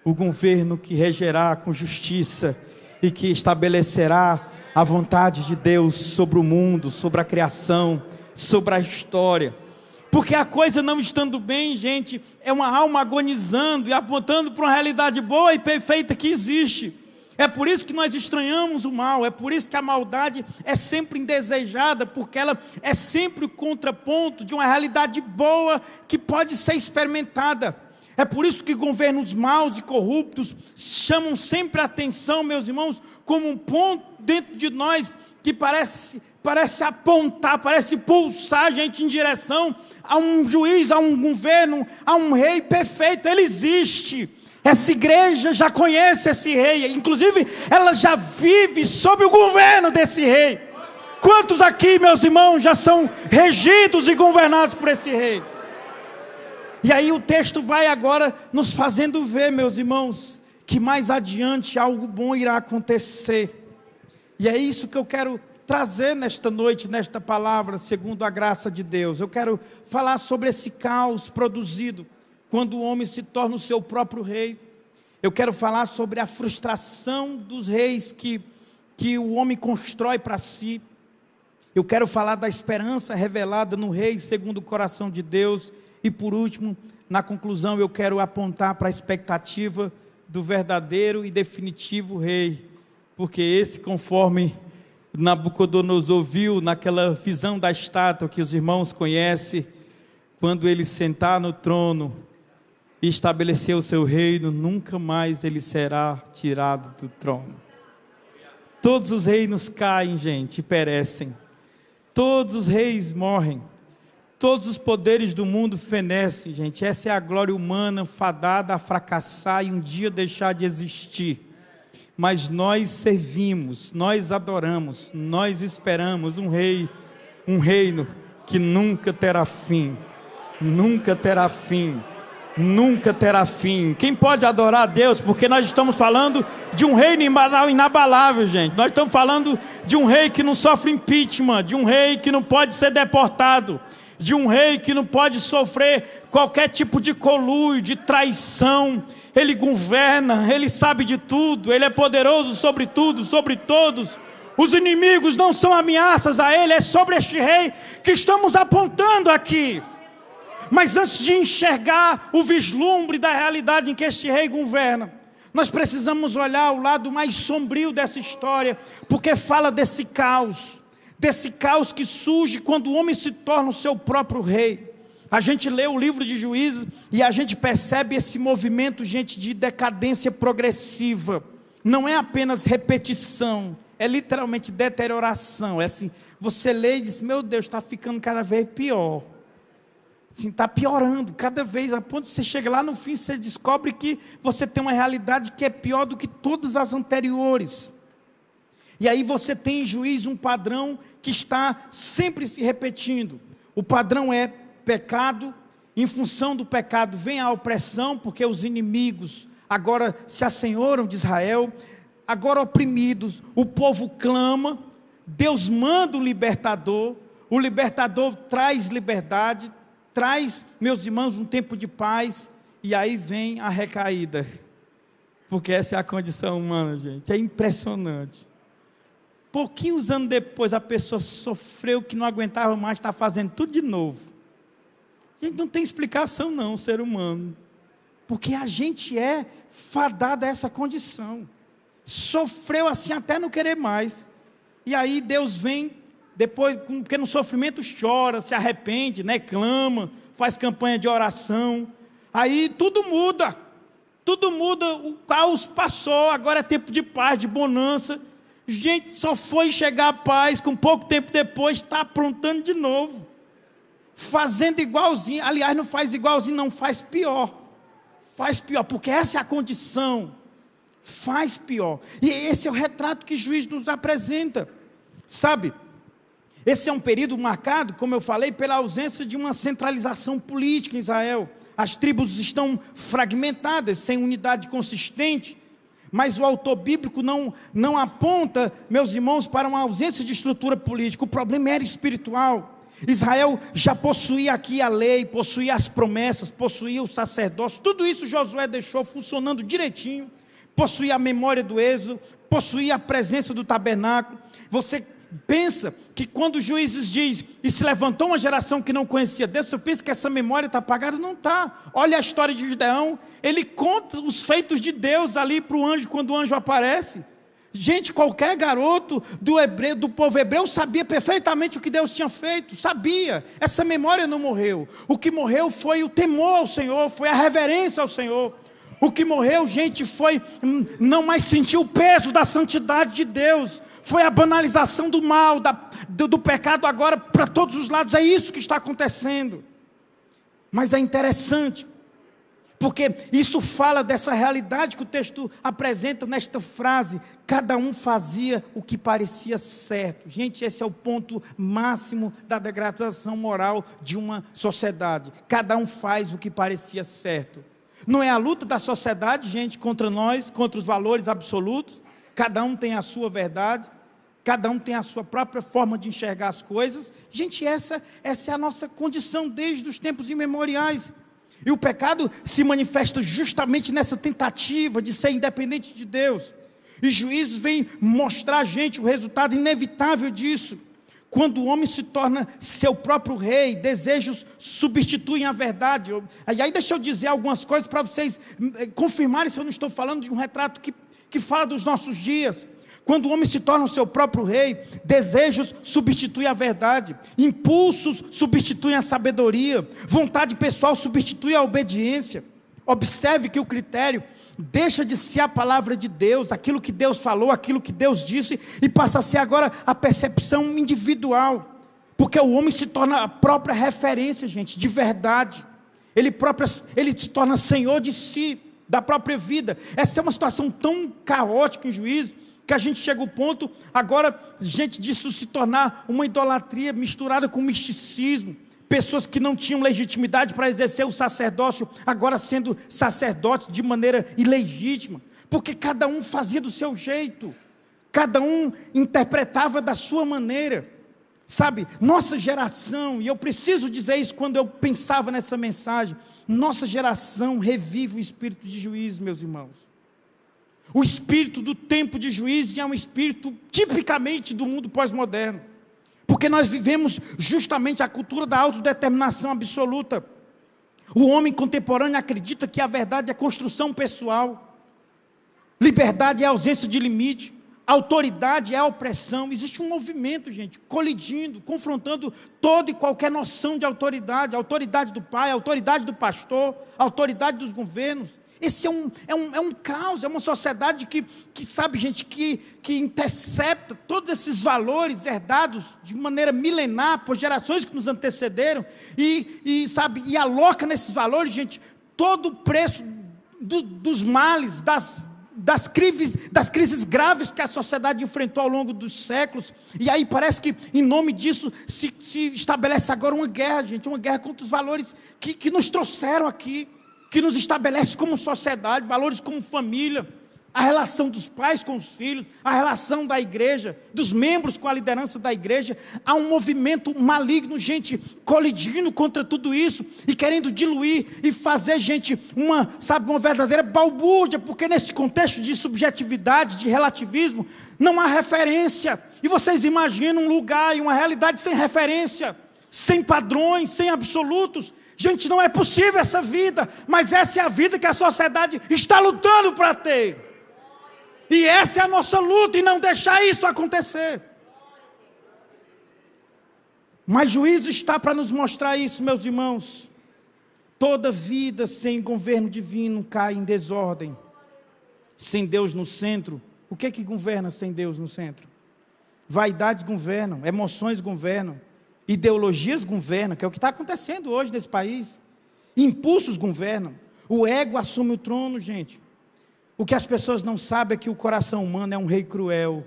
o governo que regerá com justiça e que estabelecerá a vontade de Deus sobre o mundo, sobre a criação, sobre a história. Porque a coisa não estando bem, gente, é uma alma agonizando e apontando para uma realidade boa e perfeita que existe. É por isso que nós estranhamos o mal, é por isso que a maldade é sempre indesejada, porque ela é sempre o contraponto de uma realidade boa que pode ser experimentada. É por isso que governos maus e corruptos chamam sempre a atenção, meus irmãos, como um ponto dentro de nós que parece apontar, parece pulsar a gente em direção a um juiz, a um governo, a um rei perfeito. Ele existe. Essa igreja já conhece esse rei, inclusive ela já vive sob o governo desse rei. Quantos aqui, meus irmãos, já são regidos e governados por esse rei? E aí o texto vai agora nos fazendo ver, meus irmãos, que mais adiante algo bom irá acontecer. E é isso que eu quero trazer nesta noite, nesta palavra, segundo a graça de Deus. Eu quero falar sobre esse caos produzido quando o homem se torna o seu próprio rei. Eu quero falar sobre a frustração dos reis que o homem constrói para si. Eu quero falar da esperança revelada no rei segundo o coração de Deus. E por último, na conclusão, eu quero apontar para a expectativa do verdadeiro e definitivo rei. Porque esse, conforme Nabucodonosor viu naquela visão da estátua que os irmãos conhecem, quando ele sentar no trono e estabelecer o seu reino, nunca mais ele será tirado do trono. Todos os reinos caem, gente, e perecem. Todos os reis morrem. Todos os poderes do mundo fenecem, gente. Essa é a glória humana fadada a fracassar e um dia deixar de existir. Mas nós servimos, nós adoramos, nós esperamos um rei, um reino que nunca terá fim. Nunca terá fim. Nunca terá fim. Quem pode adorar a Deus? Porque nós estamos falando de um reino inabalável, gente. Nós estamos falando de um rei que não sofre impeachment, de um rei que não pode ser deportado, de um rei que não pode sofrer qualquer tipo de conluio, de traição. Ele governa, ele sabe de tudo, ele é poderoso sobre tudo, sobre todos. Os inimigos não são ameaças a ele, é sobre este rei que estamos apontando aqui. Mas antes de enxergar o vislumbre da realidade em que este rei governa, nós precisamos olhar o lado mais sombrio dessa história, porque fala desse caos que surge quando o homem se torna o seu próprio rei. A gente lê o livro de Juízes e a gente percebe esse movimento, gente, de decadência progressiva. Não é apenas repetição, é literalmente deterioração. É assim, você lê e diz, meu Deus, está ficando cada vez pior. Assim, está piorando cada vez, a ponto de você chega lá no fim, você descobre que você tem uma realidade que é pior do que todas as anteriores. E aí você tem em Juízes um padrão que está sempre se repetindo. O padrão é pecado, em função do pecado vem a opressão, porque os inimigos agora se assenhoram de Israel, agora oprimidos, o povo clama, Deus manda o libertador traz liberdade, traz, meus irmãos, um tempo de paz, e aí vem a recaída, porque essa é a condição humana, gente, é impressionante. Pouquinhos anos depois, a pessoa sofreu que não aguentava mais, está fazendo tudo de novo. Gente, não tem explicação não, ser humano, porque a gente é fadado a essa condição, sofreu assim até não querer mais, e aí Deus vem, depois, porque no sofrimento chora, se arrepende, né, clama, faz campanha de oração, aí tudo muda, o caos passou, agora é tempo de paz, de bonança. Gente, só foi chegar a paz, com pouco tempo depois, está aprontando de novo, fazendo igualzinho, aliás, não faz igualzinho não, faz pior, porque essa é a condição, faz pior, e esse é o retrato que o juiz nos apresenta, sabe? Esse é um período marcado, como eu falei, pela ausência de uma centralização política em Israel. As tribos estão fragmentadas, sem unidade consistente, mas o autor bíblico não aponta, meus irmãos, para uma ausência de estrutura política. O problema era espiritual. Israel já possuía aqui a lei, possuía as promessas, possuía o sacerdócio, tudo isso Josué deixou funcionando direitinho, possuía a memória do êxodo, possuía a presença do tabernáculo. Você pensa que quando os juízes diz, e se levantou uma geração que não conhecia Deus, você pensa que essa memória está apagada? Não está. Olha a história de Gideão, ele conta os feitos de Deus ali para o anjo, quando o anjo aparece. Gente, qualquer garoto do povo hebreu sabia perfeitamente o que Deus tinha feito, sabia, essa memória não morreu. O que morreu foi o temor ao Senhor, foi a reverência ao Senhor. O que morreu, gente, foi não mais sentir o peso da santidade de Deus, foi a banalização do mal, do pecado agora para todos os lados. É isso que está acontecendo. Mas é interessante, porque isso fala dessa realidade que o texto apresenta nesta frase: cada um fazia o que parecia certo. Gente, esse é o ponto máximo da degradação moral de uma sociedade. Cada um faz o que parecia certo. Não é a luta da sociedade, gente, contra nós, contra os valores absolutos. Cada um tem a sua verdade, cada um tem a sua própria forma de enxergar as coisas. Gente, essa é a nossa condição desde os tempos imemoriais. E o pecado se manifesta justamente nessa tentativa de ser independente de Deus. E Juízes vem mostrar a gente o resultado inevitável disso. Quando o homem se torna seu próprio rei, desejos substituem a verdade. E aí deixa eu dizer algumas coisas para vocês confirmarem se eu não estou falando de um retrato que fala dos nossos dias. Quando o homem se torna o seu próprio rei, desejos substituem a verdade, impulsos substituem a sabedoria, vontade pessoal substitui a obediência. Observe que o critério deixa de ser a palavra de Deus, aquilo que Deus falou, aquilo que Deus disse, e passa a ser agora a percepção individual, porque o homem se torna a própria referência, gente, de verdade. Ele se torna senhor de si, da própria vida. Essa é uma situação tão caótica em Juízo, que a gente chega ao ponto, agora, gente, disso se tornar uma idolatria misturada com misticismo. Pessoas que não tinham legitimidade para exercer o sacerdócio, agora sendo sacerdotes de maneira ilegítima, porque cada um fazia do seu jeito, cada um interpretava da sua maneira. Sabe, nossa geração, e eu preciso dizer isso quando eu pensava nessa mensagem, nossa geração revive o espírito de juízo, meus irmãos. O espírito do tempo de juízo é um espírito tipicamente do mundo pós-moderno, porque nós vivemos justamente a cultura da autodeterminação absoluta. O homem contemporâneo acredita que a verdade é construção pessoal, liberdade é ausência de limite, autoridade é opressão. Existe um movimento, gente, colidindo, confrontando toda e qualquer noção de autoridade, a autoridade do pai, a autoridade do pastor, a autoridade dos governos. Esse é um caos, é uma sociedade que sabe, gente, que intercepta todos esses valores herdados de maneira milenar por gerações que nos antecederam e aloca nesses valores, gente, todo o preço dos males, das crises graves que a sociedade enfrentou ao longo dos séculos. E aí parece que em nome disso se estabelece agora uma guerra, gente, uma guerra contra os valores que nos trouxeram aqui, que nos estabelece como sociedade, valores como família, A relação dos pais com os filhos, a relação da igreja, dos membros com a liderança da igreja. Há um movimento maligno, gente, colidindo contra tudo isso e querendo diluir e fazer, gente, uma verdadeira balbúrdia, porque nesse contexto de subjetividade, de relativismo, não há referência. E vocês imaginam um lugar e uma realidade sem referência, sem padrões, sem absolutos. Gente, não é possível essa vida, mas essa é a vida que a sociedade está lutando para ter. E essa é a nossa luta, e não deixar isso acontecer. Mas Juízes está para nos mostrar isso, meus irmãos. Toda vida sem governo divino cai em desordem. Sem Deus no centro. O que é que governa sem Deus no centro? Vaidades governam, emoções governam, ideologias governam, que é o que está acontecendo hoje nesse país. Impulsos governam. O ego assume o trono, gente. O que as pessoas não sabem é que o coração humano é um rei cruel.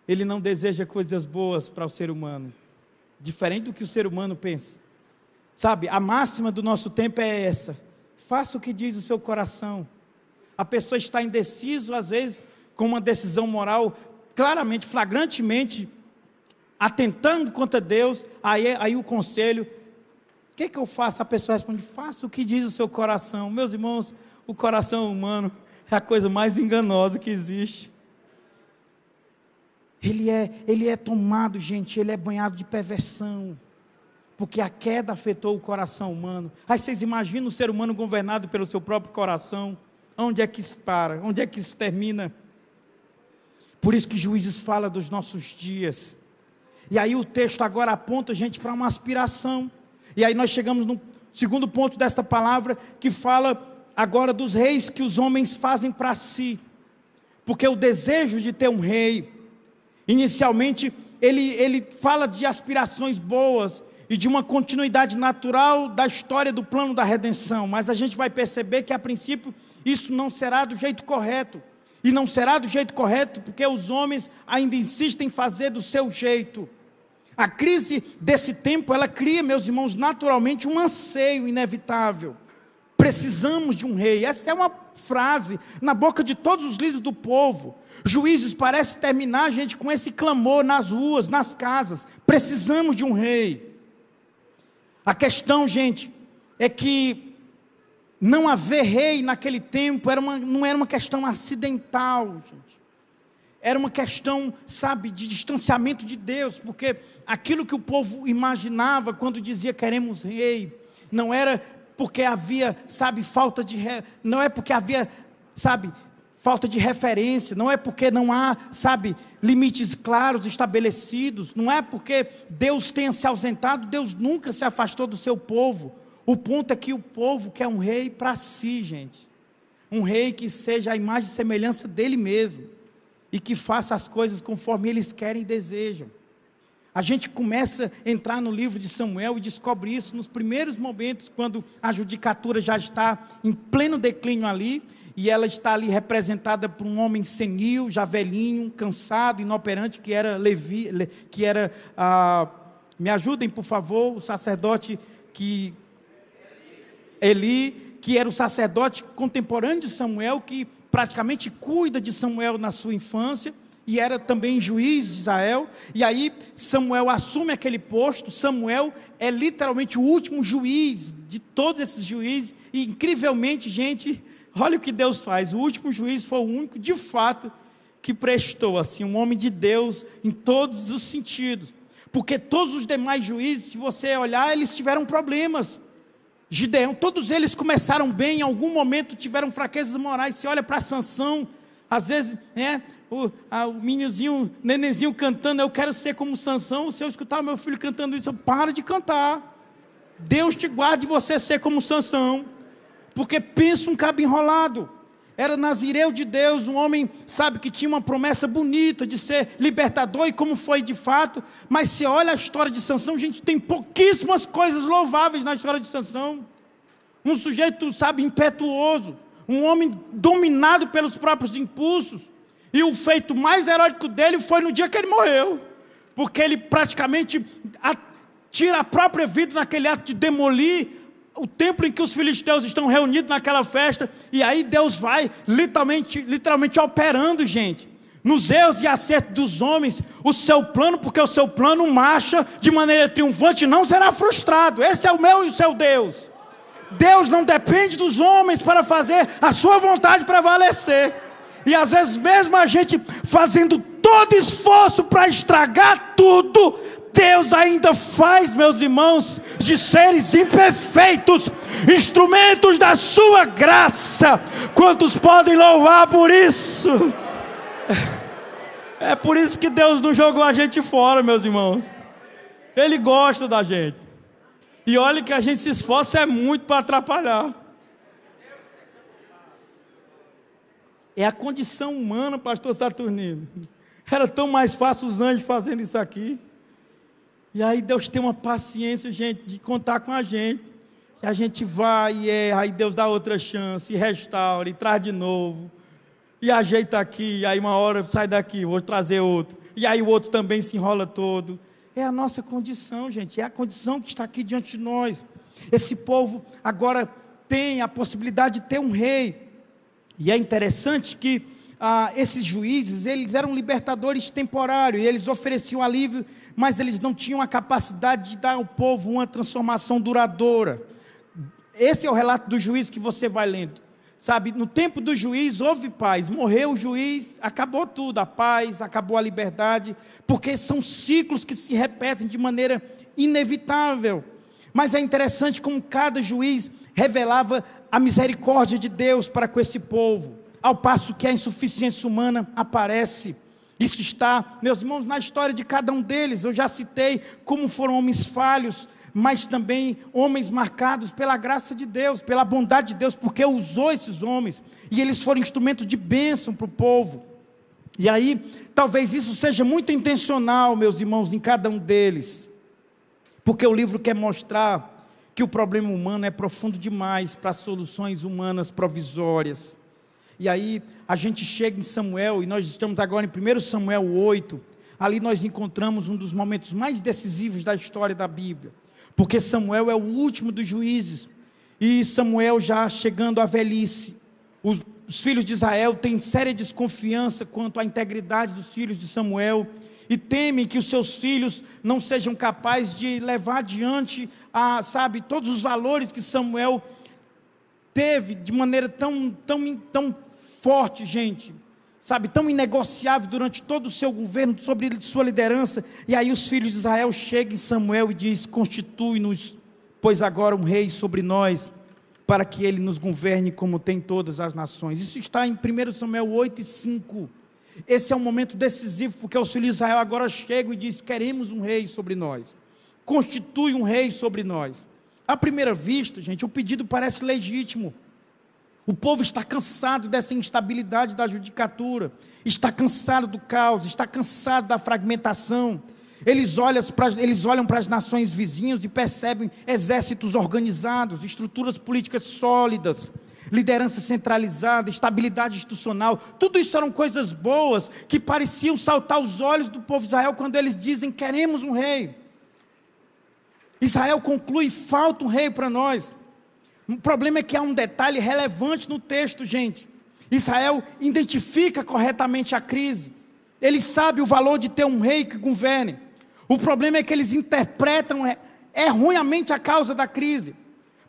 Ele não deseja coisas boas para o ser humano, diferente do que o ser humano pensa. Sabe, a máxima do nosso tempo é essa: faça o que diz o seu coração. A pessoa está indeciso, às vezes, com uma decisão moral, claramente, flagrantemente, atentando contra Deus, aí o conselho, o que é que eu faço? A pessoa responde: faça o que diz o seu coração. Meus irmãos, o coração humano é a coisa mais enganosa que existe. Ele é tomado, gente, ele é banhado de perversão, porque a queda afetou o coração humano. Aí vocês imaginam o ser humano governado pelo seu próprio coração, onde é que isso para? Onde é que isso termina? Por isso que Juízes fala dos nossos dias. E aí o texto agora aponta, gente, para uma aspiração. E aí nós chegamos no segundo ponto desta palavra, que fala agora dos reis que os homens fazem para si. Porque o desejo de ter um rei, inicialmente, ele fala de aspirações boas e de uma continuidade natural da história do plano da redenção. Mas a gente vai perceber que, a princípio, isso não será do jeito correto. E não será do jeito correto porque os homens ainda insistem em fazer do seu jeito. A crise desse tempo, ela cria, meus irmãos, naturalmente um anseio inevitável. Precisamos de um rei. Essa é uma frase na boca de todos os líderes do povo. Juízes parece terminar, gente, com esse clamor nas ruas, nas casas. Precisamos de um rei. A questão, gente, é que não haver rei naquele tempo não era uma questão acidental, gente. Era uma questão, sabe, de distanciamento de Deus, porque aquilo que o povo imaginava quando dizia queremos rei, não era porque havia, sabe, não é porque havia, sabe, falta de referência, não é porque não há, sabe, limites claros estabelecidos, não é porque Deus tenha se ausentado. Deus nunca se afastou do seu povo. O ponto é que o povo quer um rei para si, gente. Um rei que seja a imagem e semelhança dele mesmo, e que faça as coisas conforme eles querem e desejam. A gente começa a entrar no livro de Samuel e descobre isso nos primeiros momentos, quando a judicatura já está em pleno declínio ali, e ela está ali representada por um homem senil, já velhinho, cansado, inoperante, que era Levi, que era, me ajudem por favor, o sacerdote Eli, que era o sacerdote contemporâneo de Samuel, que praticamente cuida de Samuel na sua infância, e era também juiz de Israel. E aí Samuel assume aquele posto. Samuel é literalmente o último juiz de todos esses juízes, e incrivelmente, gente, olha o que Deus faz, o último juiz foi o único de fato que prestou, assim, um homem de Deus em todos os sentidos, porque todos os demais juízes, se você olhar, eles tiveram problemas. Gideão, todos eles começaram bem, em algum momento tiveram fraquezas morais. Se olha para Sansão, às vezes, o meninozinho, nenenzinho cantando, eu quero ser como Sansão. Se eu escutar o meu filho cantando isso, eu paro de cantar. Deus te guarde você ser como Sansão, porque pensa um cabo enrolado. Era nazireu de Deus, um homem, sabe, que tinha uma promessa bonita de ser libertador, e como foi de fato. Mas se olha a história de Sansão, gente, tem pouquíssimas coisas louváveis na história de Sansão. Um sujeito, sabe, impetuoso, um homem dominado pelos próprios impulsos, e o feito mais heróico dele foi no dia que ele morreu, porque ele praticamente tira a própria vida naquele ato de demolir o templo em que os filisteus estão reunidos naquela festa, e aí Deus vai literalmente operando, gente, nos erros e acertos dos homens, o seu plano, porque o seu plano marcha de maneira triunfante, não será frustrado. Esse é o meu e o seu Deus. Deus não depende dos homens para fazer a sua vontade prevalecer. E às vezes mesmo a gente fazendo todo esforço para estragar tudo, Deus ainda faz, meus irmãos, de seres imperfeitos, instrumentos da sua graça. Quantos podem louvar por isso? É por isso que Deus não jogou a gente fora, meus irmãos. Ele gosta da gente. E olha que a gente se esforça muito para atrapalhar. É a condição humana, pastor Saturnino. Era tão mais fácil os anjos fazendo isso aqui. E aí Deus tem uma paciência, gente, de contar com a gente. E a gente vai e erra, aí Deus dá outra chance, e restaura, e traz de novo. E ajeita aqui, e aí uma hora sai daqui, vou trazer outro. E aí o outro também se enrola todo. É a nossa condição, gente, é a condição que está aqui diante de nós. Esse povo agora tem a possibilidade de ter um rei. E é interessante que esses juízes, eles eram libertadores temporários, e eles ofereciam alívio, mas eles não tinham a capacidade de dar ao povo uma transformação duradoura. Esse é o relato do juiz que você vai lendo. Sabe, no tempo do juiz houve paz, morreu o juiz, acabou tudo, a paz, acabou a liberdade, porque são ciclos que se repetem de maneira inevitável. Mas é interessante como cada juiz revelava a misericórdia de Deus para com esse povo, ao passo que a insuficiência humana aparece. Isso está, meus irmãos, na história de cada um deles. Eu já citei como foram homens falhos, mas também homens marcados pela graça de Deus, pela bondade de Deus, porque usou esses homens, e eles foram instrumentos de bênção para o povo. E aí, talvez isso seja muito intencional, meus irmãos, em cada um deles, porque o livro quer mostrar que o problema humano é profundo demais para soluções humanas provisórias. E aí, a gente chega em Samuel, e nós estamos agora em 1 Samuel 8, ali nós encontramos um dos momentos mais decisivos da história da Bíblia, porque Samuel é o último dos juízes, e Samuel já chegando à velhice, os filhos de Israel têm séria desconfiança quanto à integridade dos filhos de Samuel, e temem que os seus filhos não sejam capazes de levar adiante, todos os valores que Samuel teve de maneira tão forte, gente, tão inegociável durante todo o seu governo, sobre sua liderança. E aí os filhos de Israel chegam em Samuel e diz: constitui-nos, pois agora um rei sobre nós, para que ele nos governe como tem todas as nações. Isso está em 1 Samuel 8:5. Esse é um momento decisivo, porque os filhos de Israel agora chegam e dizem: queremos um rei sobre nós, constitui um rei sobre nós. À primeira vista, gente, o pedido parece legítimo. O povo está cansado dessa instabilidade da judicatura, está cansado do caos, está cansado da fragmentação. Eles olham para as nações vizinhas e percebem exércitos organizados, estruturas políticas sólidas, liderança centralizada, estabilidade institucional. Tudo isso eram coisas boas que pareciam saltar aos olhos do povo de Israel quando eles dizem: queremos um rei. Israel conclui: falta um rei para nós. O problema é que há um detalhe relevante no texto, gente. Israel identifica corretamente a crise. Ele sabe o valor de ter um rei que governe. O problema é que eles interpretam erroneamente a causa da crise.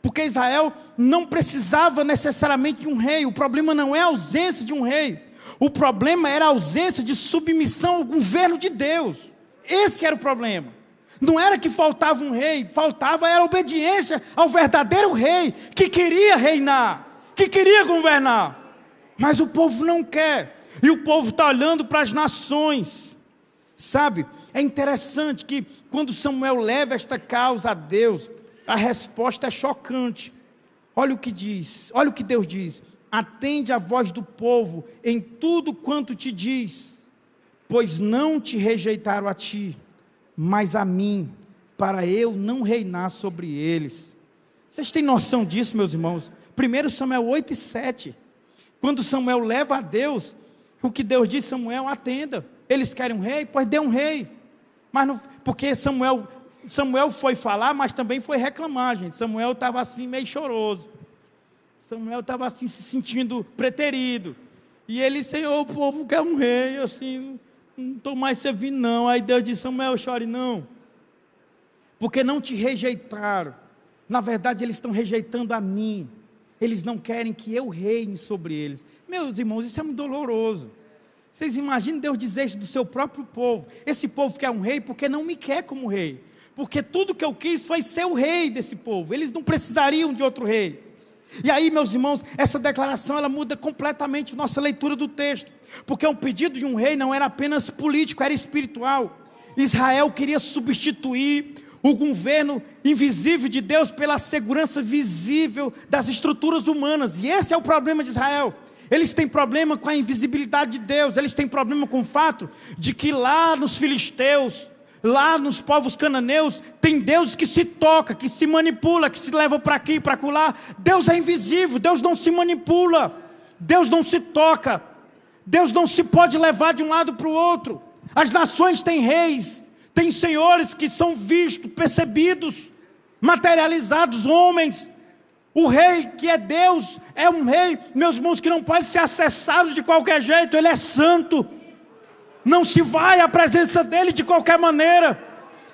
Porque Israel não precisava necessariamente de um rei. O problema não é a ausência de um rei. O problema era a ausência de submissão ao governo de Deus. Esse era o problema. Não era que faltava um rei, faltava era obediência ao verdadeiro rei, que queria reinar, que queria governar. Mas o povo não quer, e o povo está olhando para as nações. É interessante que quando Samuel leva esta causa a Deus, a resposta é chocante. Olha o que diz, olha o que Deus diz: atende a voz do povo em tudo quanto te diz, pois não te rejeitaram a ti, mas a mim, para eu não reinar sobre eles. Vocês têm noção disso, meus irmãos? 1 Samuel 8:7. Quando Samuel leva a Deus, o que Deus diz: Samuel, atenda. Eles querem um rei? Pois dê um rei. Mas não, porque Samuel Samuel foi falar, mas também foi reclamar, gente. Samuel estava assim meio choroso. Samuel estava assim se sentindo preterido. E ele, Senhor, o povo quer um rei. Eu assim, não estou mais servindo não. Aí Deus disse, Samuel, chore não. Porque não te rejeitaram. Na verdade, eles estão rejeitando a mim. Eles não querem que eu reine sobre eles. Meus irmãos, isso é muito doloroso. Vocês imaginam Deus dizer isso do seu próprio povo? Esse povo quer um rei porque não me quer como rei. Porque tudo que eu quis foi ser o rei desse povo. Eles não precisariam de outro rei. E aí, meus irmãos, essa declaração ela muda completamente nossa leitura do texto. Porque um pedido de um rei não era apenas político, era espiritual. Israel queria substituir o governo invisível de Deus pela segurança visível das estruturas humanas. E esse é o problema de Israel. Eles têm problema com a invisibilidade de Deus. Eles têm problema com o fato de que lá nos filisteus, lá nos povos cananeus, tem deuses que se toca, que se manipula, que se leva para aqui e para acolá. Deus é invisível, Deus não se manipula, Deus não se toca, Deus não se pode levar de um lado para o outro. As nações têm reis, têm senhores que são vistos, percebidos, materializados, homens. O rei que é Deus, é um rei, meus irmãos, que não pode ser acessado de qualquer jeito, ele é santo. Não se vai à presença dele de qualquer maneira.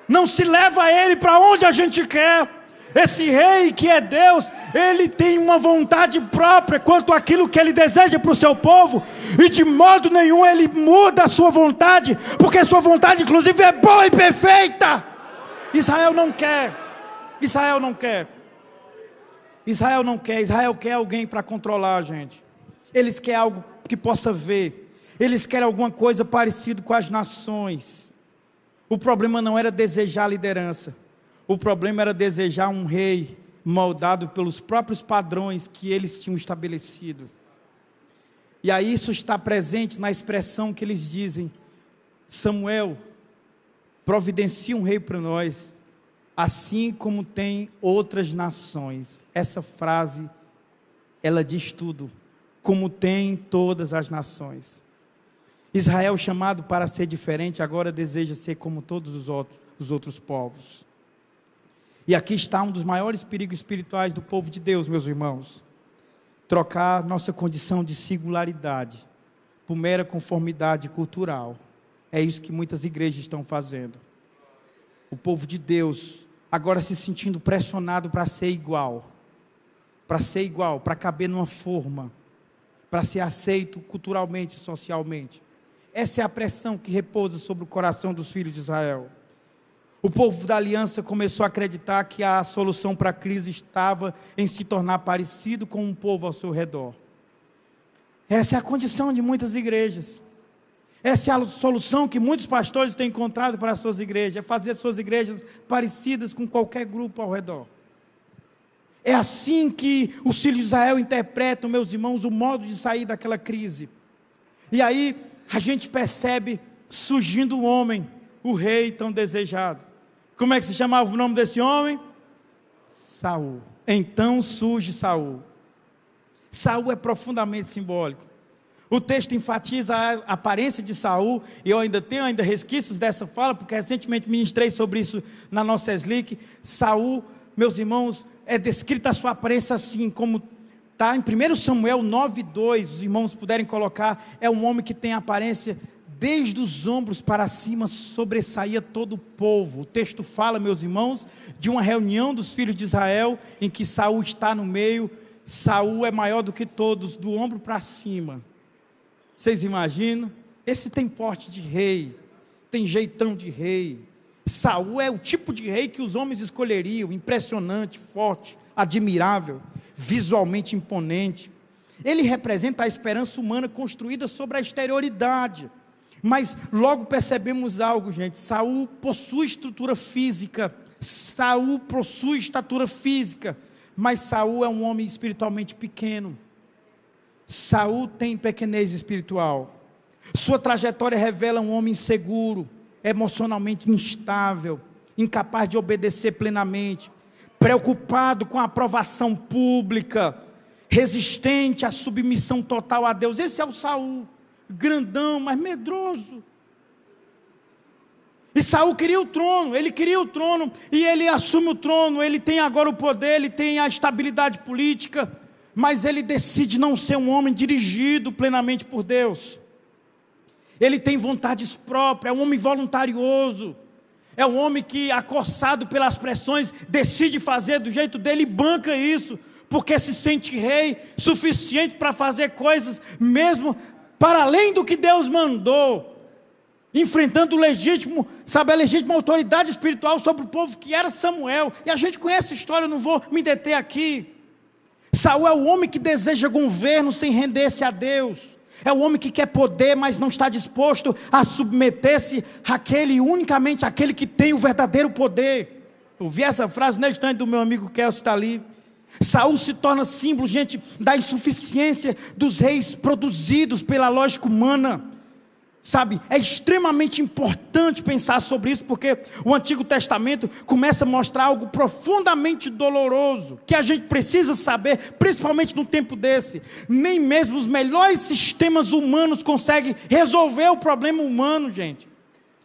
Não se leva ele para onde a gente quer. Esse rei que é Deus, ele tem uma vontade própria quanto àquilo que ele deseja para o seu povo. E de modo nenhum ele muda a sua vontade, porque sua vontade inclusive é boa e perfeita. Israel não quer. Israel não quer. Israel não quer. Israel quer alguém para controlar a gente. Eles querem algo que possa ver. Eles querem alguma coisa parecida com as nações. O problema não era desejar liderança. O problema era desejar um rei moldado pelos próprios padrões que eles tinham estabelecido. E aí isso está presente na expressão que eles dizem: Samuel, providencia um rei para nós, assim como tem outras nações. Essa frase, ela diz tudo. Como tem todas as nações. Israel, chamado para ser diferente, agora deseja ser como todos os outros povos. E aqui está um dos maiores perigos espirituais do povo de Deus, meus irmãos. Trocar nossa condição de singularidade por mera conformidade cultural. É isso que muitas igrejas estão fazendo. O povo de Deus agora se sentindo pressionado para ser igual. Para caber numa forma. Para ser aceito culturalmente e socialmente. Essa é a pressão que repousa sobre o coração dos filhos de Israel. O povo da aliança começou a acreditar que a solução para a crise estava em se tornar parecido com um povo ao seu redor. Essa é a condição de muitas igrejas. Essa é a solução que muitos pastores têm encontrado para as suas igrejas, é fazer suas igrejas parecidas com qualquer grupo ao redor. É assim que os filhos de Israel interpretam, meus irmãos, o modo de sair daquela crise. E aí a gente percebe surgindo um homem, o rei tão desejado. Como é que se chamava o nome desse homem? Saul. Então surge Saul. Saul é profundamente simbólico. O texto enfatiza a aparência de Saul, e eu ainda tenho resquícios dessa fala, porque recentemente ministrei sobre isso na nossa Slick. Saul, meus irmãos, é descrita a sua aparência assim, como está em 1 Samuel 9:2, os irmãos puderem colocar, é um homem que tem a aparência, desde os ombros para cima, sobressaía todo o povo. O texto fala, meus irmãos, de uma reunião dos filhos de Israel, em que Saul está no meio. Saul é maior do que todos, do ombro para cima. Vocês imaginam? Esse tem porte de rei, tem jeitão de rei. Saul é o tipo de rei que os homens escolheriam, impressionante, forte, admirável, visualmente imponente. Ele representa a esperança humana construída sobre a exterioridade. Mas logo percebemos algo, gente. Saul possui estrutura física. Saul possui estatura física. Mas Saul é um homem espiritualmente pequeno. Saul tem pequenez espiritual. Sua trajetória revela um homem inseguro, emocionalmente instável, incapaz de obedecer plenamente, preocupado com a aprovação pública, resistente à submissão total a Deus. Esse é o Saul, grandão, mas medroso. E Saul queria o trono, ele queria o trono, e ele assume o trono, ele tem agora o poder, ele tem a estabilidade política, mas ele decide não ser um homem dirigido plenamente por Deus. Ele tem vontades próprias, é um homem voluntarioso, é um homem que, acossado pelas pressões, decide fazer do jeito dele e banca isso, porque se sente rei, suficiente para fazer coisas, mesmo para além do que Deus mandou, enfrentando a legítima autoridade espiritual sobre o povo que era Samuel. E a gente conhece a história, eu não vou me deter aqui. Saul é o homem que deseja governo sem render-se a Deus. É o homem que quer poder, mas não está disposto a submeter-se unicamente àquele que tem o verdadeiro poder. Eu vi essa frase na estante do meu amigo Kelso, está ali. Saul se torna símbolo, gente, da insuficiência dos reis produzidos pela lógica humana. Sabe, é extremamente importante pensar sobre isso, porque o Antigo Testamento começa a mostrar algo profundamente doloroso, que a gente precisa saber, principalmente no tempo desse. Nem mesmo os melhores sistemas humanos conseguem resolver o problema humano, gente.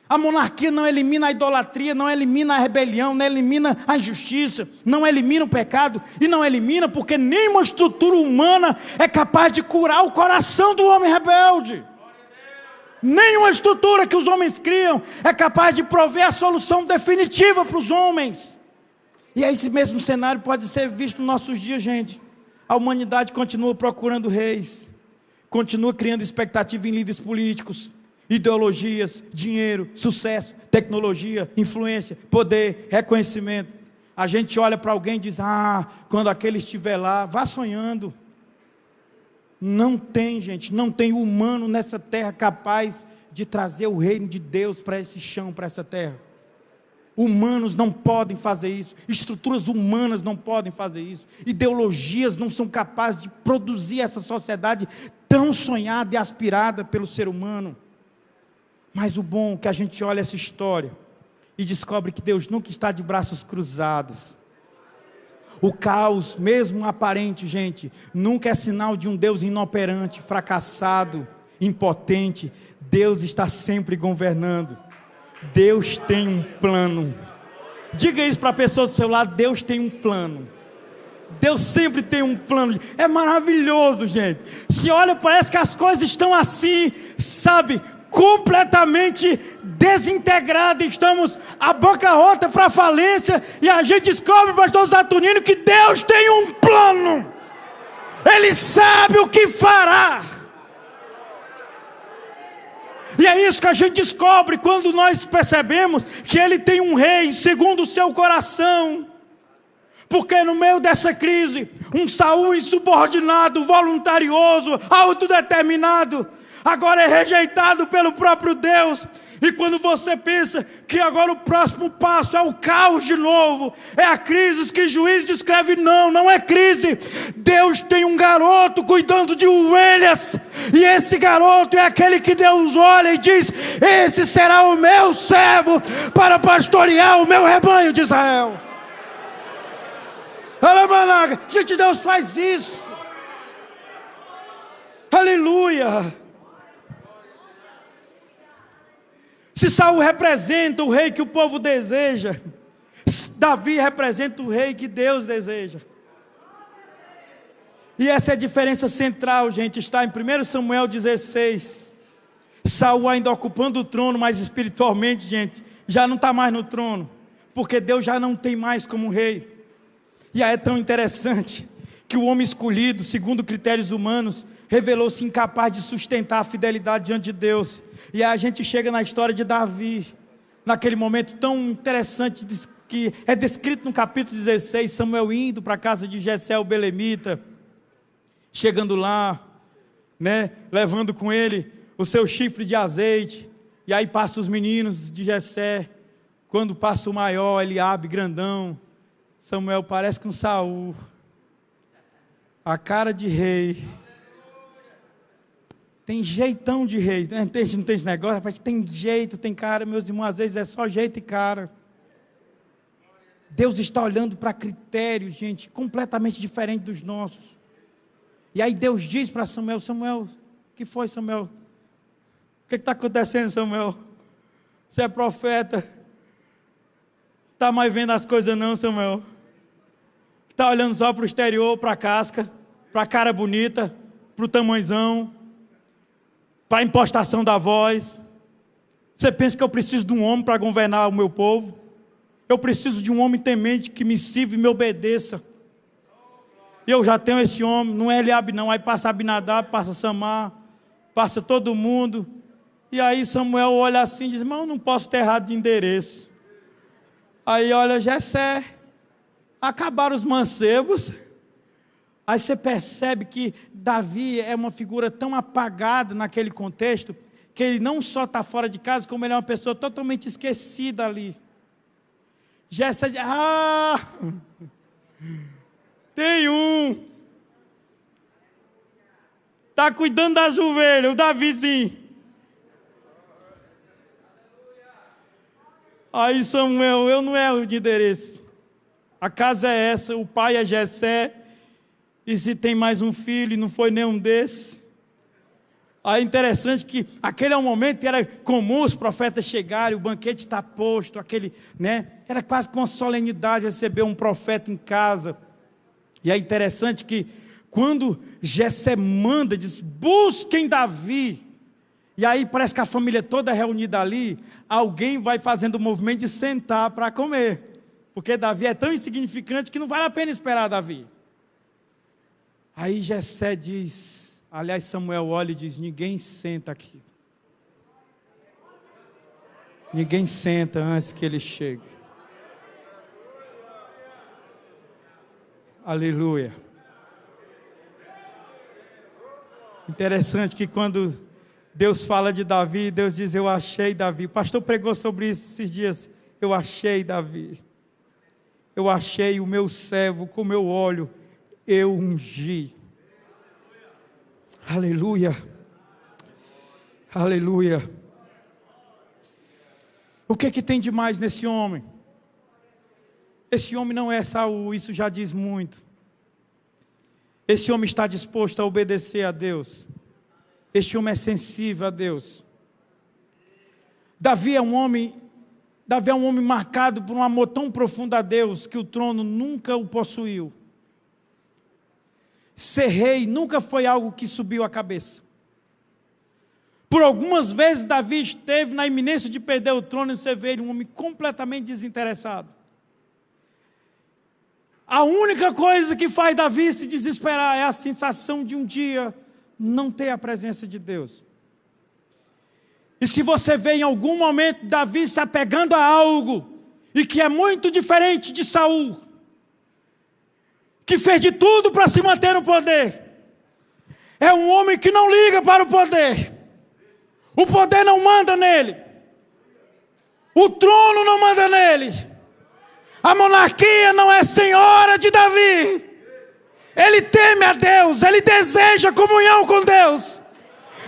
A monarquia não elimina a idolatria, não elimina a rebelião, não elimina a injustiça, não elimina o pecado, e não elimina porque nenhuma estrutura humana é capaz de curar o coração do homem rebelde. Nenhuma estrutura que os homens criam é capaz de prover a solução definitiva para os homens. E esse mesmo cenário pode ser visto nos nossos dias, gente. A humanidade continua procurando reis, continua criando expectativa em líderes políticos, ideologias, dinheiro, sucesso, tecnologia, influência, poder, reconhecimento. A gente olha para alguém e diz: quando aquele estiver lá, vá sonhando. Não tem, gente, não tem humano nessa terra capaz de trazer o reino de Deus para esse chão, para essa terra. Humanos não podem fazer isso, estruturas humanas não podem fazer isso, ideologias não são capazes de produzir essa sociedade tão sonhada e aspirada pelo ser humano. Mas o bom é que a gente olha essa história e descobre que Deus nunca está de braços cruzados. O caos, mesmo aparente, gente, nunca é sinal de um Deus inoperante, fracassado, impotente. Deus está sempre governando. Deus tem um plano. Diga isso para a pessoa do seu lado: Deus tem um plano. Deus sempre tem um plano. É maravilhoso, gente. Se olha, parece que as coisas estão assim, sabe, completamente desintegrada, estamos à bancarrota para a falência, e a gente descobre, pastor Saturnino, que Deus tem um plano, Ele sabe o que fará, e é isso que a gente descobre quando nós percebemos que Ele tem um rei segundo o seu coração. Porque no meio dessa crise, um Saul insubordinado, voluntarioso, autodeterminado, agora é rejeitado pelo próprio Deus. E quando você pensa que agora o próximo passo é o caos de novo, é a crise que o juiz descreve, não é crise. Deus tem um garoto cuidando de ovelhas, e esse garoto é aquele que Deus olha e diz: esse será o meu servo para pastorear o meu rebanho de Israel. Gente, Deus faz isso. Aleluia. Se Saul representa o rei que o povo deseja, Davi representa o rei que Deus deseja. E essa é a diferença central, gente, está em 1 Samuel 16. Saul ainda ocupando o trono, mas espiritualmente, gente, já não está mais no trono, porque Deus já não tem mais como rei. E aí é tão interessante que o homem escolhido, segundo critérios humanos, revelou-se incapaz de sustentar a fidelidade diante de Deus. E aí a gente chega na história de Davi, naquele momento tão interessante que é descrito no capítulo 16, Samuel indo para a casa de Jessé o belemita, chegando lá, né, levando com ele o seu chifre de azeite, e aí passa os meninos de Jessé, quando passa o maior, Eliabe, grandão, Samuel parece com Saul, a cara de rei, tem jeitão de rei, não tem esse negócio, rapaz, tem jeito, tem cara, meus irmãos, às vezes é só jeito e cara. Deus está olhando para critérios, gente, completamente diferentes dos nossos. E aí Deus diz para Samuel: Samuel, o que foi, Samuel? O que está acontecendo, Samuel? Você é profeta. Está mais vendo as coisas não, Samuel? Está olhando só para o exterior, para a casca, para a cara bonita, para o tamanzão, para a impostação da voz. Você pensa que eu preciso de um homem para governar o meu povo? Eu preciso de um homem temente que me sirva e me obedeça. Eu já tenho esse homem, não é Eliabe não, aí passa Abinadab, passa Samar, passa todo mundo. E aí Samuel olha assim e diz, irmão, não posso ter errado de endereço. Aí olha, Jessé, acabaram os mancebos. Aí você percebe que Davi é uma figura tão apagada naquele contexto, que ele não só está fora de casa, como ele é uma pessoa totalmente esquecida ali. Jessé diz, tem um, está cuidando das ovelhas, o Davizinho. Aí Samuel, eu não erro de endereço, a casa é essa, o pai é Jessé, e se tem mais um filho, e não foi nenhum desses. Aí é interessante que aquele é um momento que era comum os profetas chegarem, o banquete está posto, aquele, né? Era quase que uma solenidade receber um profeta em casa. E é interessante que quando Jessé manda, diz, busquem Davi. E aí parece que a família toda reunida ali, alguém vai fazendo o movimento de sentar para comer. Porque Davi é tão insignificante que não vale a pena esperar Davi. Aí Jessé diz, aliás Samuel olha e diz, ninguém senta aqui. Ninguém senta antes que ele chegue. Aleluia. Interessante que quando Deus fala de Davi, Deus diz, eu achei Davi. O pastor pregou sobre isso esses dias. Eu achei Davi. Eu achei o meu servo com o meu óleo. Eu ungi. Aleluia. Aleluia. O que tem de mais nesse homem? Esse homem não é Saul, isso já diz muito. Esse homem está disposto a obedecer a Deus. Este homem é sensível a Deus. Davi é um homem marcado por um amor tão profundo a Deus que o trono nunca o possuiu. Ser rei nunca foi algo que subiu a cabeça. Por algumas vezes Davi esteve na iminência de perder o trono e você vê ele um homem completamente desinteressado. A única coisa que faz Davi se desesperar é a sensação de um dia não ter a presença de Deus. E se você vê em algum momento Davi se apegando a algo, e que é muito diferente de Saul, que fez de tudo para se manter no poder, é um homem que não liga para o poder não manda nele, o trono não manda nele, a monarquia não é senhora de Davi. Ele teme a Deus, ele deseja comunhão com Deus.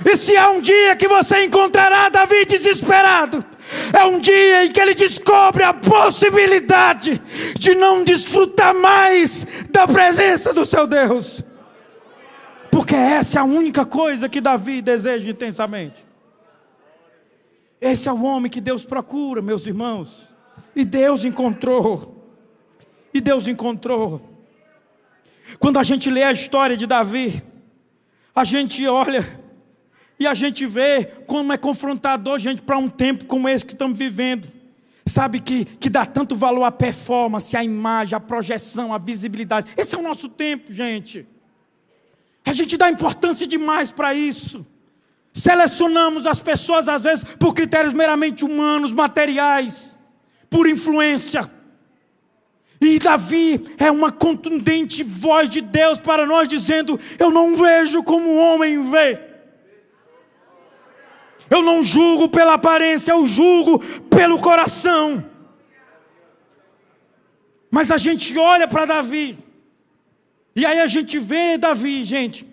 E se há um dia que você encontrará Davi desesperado, é um dia em que ele descobre a possibilidade de não desfrutar mais da presença do seu Deus. Porque essa é a única coisa que Davi deseja intensamente. Esse é o homem que Deus procura, meus irmãos. E Deus encontrou. E Deus encontrou. Quando a gente lê a história de Davi, a gente olha e a gente vê como é confrontador, gente, para um tempo como esse que estamos vivendo. Sabe que dá tanto valor à performance, à imagem, à projeção, à visibilidade. Esse é o nosso tempo, gente. A gente dá importância demais para isso. Selecionamos as pessoas, às vezes, por critérios meramente humanos, materiais, por influência. E Davi é uma contundente voz de Deus para nós, dizendo, eu não vejo como o homem vê. Eu não julgo pela aparência, eu julgo pelo coração. Mas a gente olha para Davi, e aí a gente vê Davi, gente,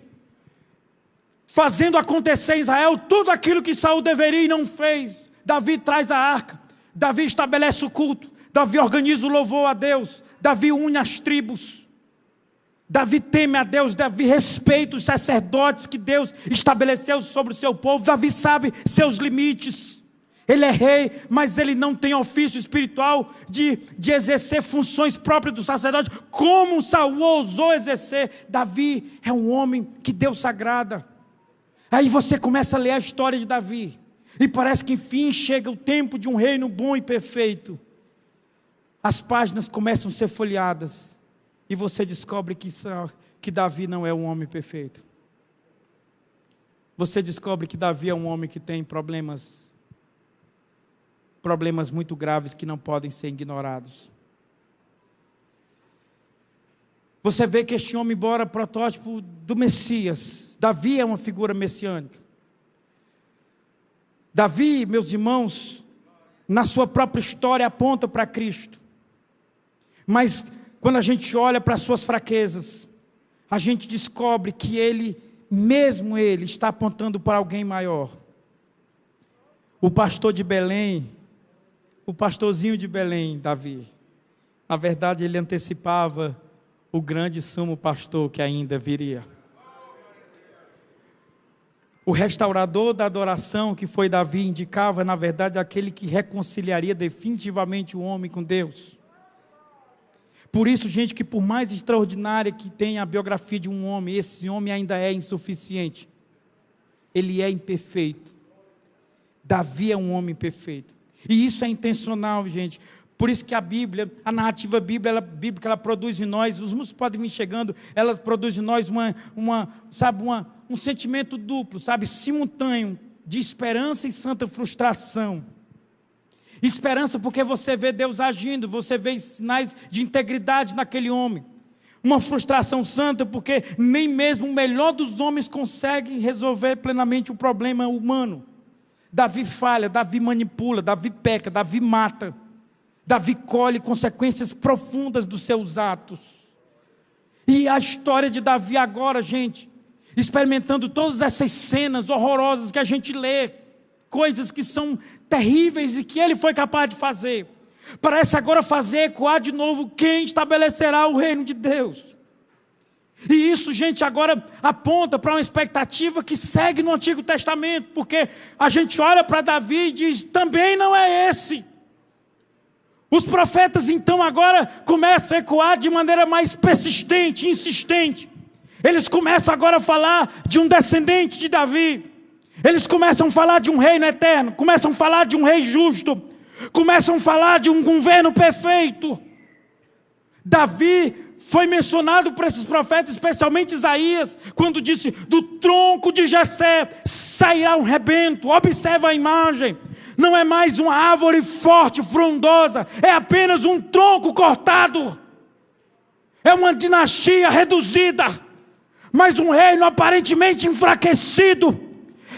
fazendo acontecer em Israel tudo aquilo que Saul deveria e não fez. Davi traz a arca, Davi estabelece o culto, Davi organiza o louvor a Deus, Davi une as tribos, Davi teme a Deus, Davi respeita os sacerdotes que Deus estabeleceu sobre o seu povo, Davi sabe seus limites, Ele é rei, mas ele não tem ofício espiritual de exercer funções próprias do sacerdote, como Saul ousou exercer. Davi é um homem que Deus agrada. Aí você começa a ler a história de Davi, e parece que enfim chega o tempo de um reino bom e perfeito. As páginas começam a ser folheadas, e você descobre que Davi não é um homem perfeito. Você descobre que Davi é um homem que tem problemas muito graves que não podem ser ignorados. Você vê que este homem, embora protótipo do Messias, Davi é uma figura messiânica. Davi, meus irmãos, na sua própria história aponta para Cristo. Mas quando a gente olha para as suas fraquezas, a gente descobre que ele, mesmo ele, está apontando para alguém maior. O pastor de Belém, o pastorzinho de Belém, Davi, na verdade ele antecipava o grande sumo pastor que ainda viria. O restaurador da adoração que foi Davi indicava, na verdade, aquele que reconciliaria definitivamente o homem com Deus. Por isso, gente, que por mais extraordinária que tenha a biografia de um homem, esse homem ainda é insuficiente. Ele é imperfeito. Davi é um homem perfeito. E isso é intencional, gente. Por isso que a Bíblia, a narrativa bíblica, ela produz em nós, os músicos podem vir chegando, ela produz em nós um sentimento duplo, simultâneo, de esperança e santa frustração. Esperança porque você vê Deus agindo, você vê sinais de integridade naquele homem. Uma frustração santa porque nem mesmo o melhor dos homens consegue resolver plenamente o problema humano. Davi falha, Davi manipula, Davi peca, Davi mata. Davi colhe consequências profundas dos seus atos. E a história de Davi agora, gente, experimentando todas essas cenas horrorosas que a gente lê, coisas que são terríveis e que ele foi capaz de fazer, parece agora fazer ecoar de novo quem estabelecerá o reino de Deus. E isso, gente, agora aponta para uma expectativa que segue no Antigo Testamento, porque a gente olha para Davi e diz, também não é esse. Os profetas então agora começam a ecoar de maneira mais persistente, insistente. Eles começam agora a falar de um descendente de Davi. Eles começam a falar de um reino eterno, começam a falar de um rei justo, começam a falar de um governo perfeito. Davi foi mencionado por esses profetas, especialmente Isaías, quando disse, do tronco de Jessé sairá um rebento. Observa a imagem. Não é mais uma árvore forte, frondosa, é apenas um tronco cortado. É uma dinastia reduzida, mas um reino aparentemente enfraquecido.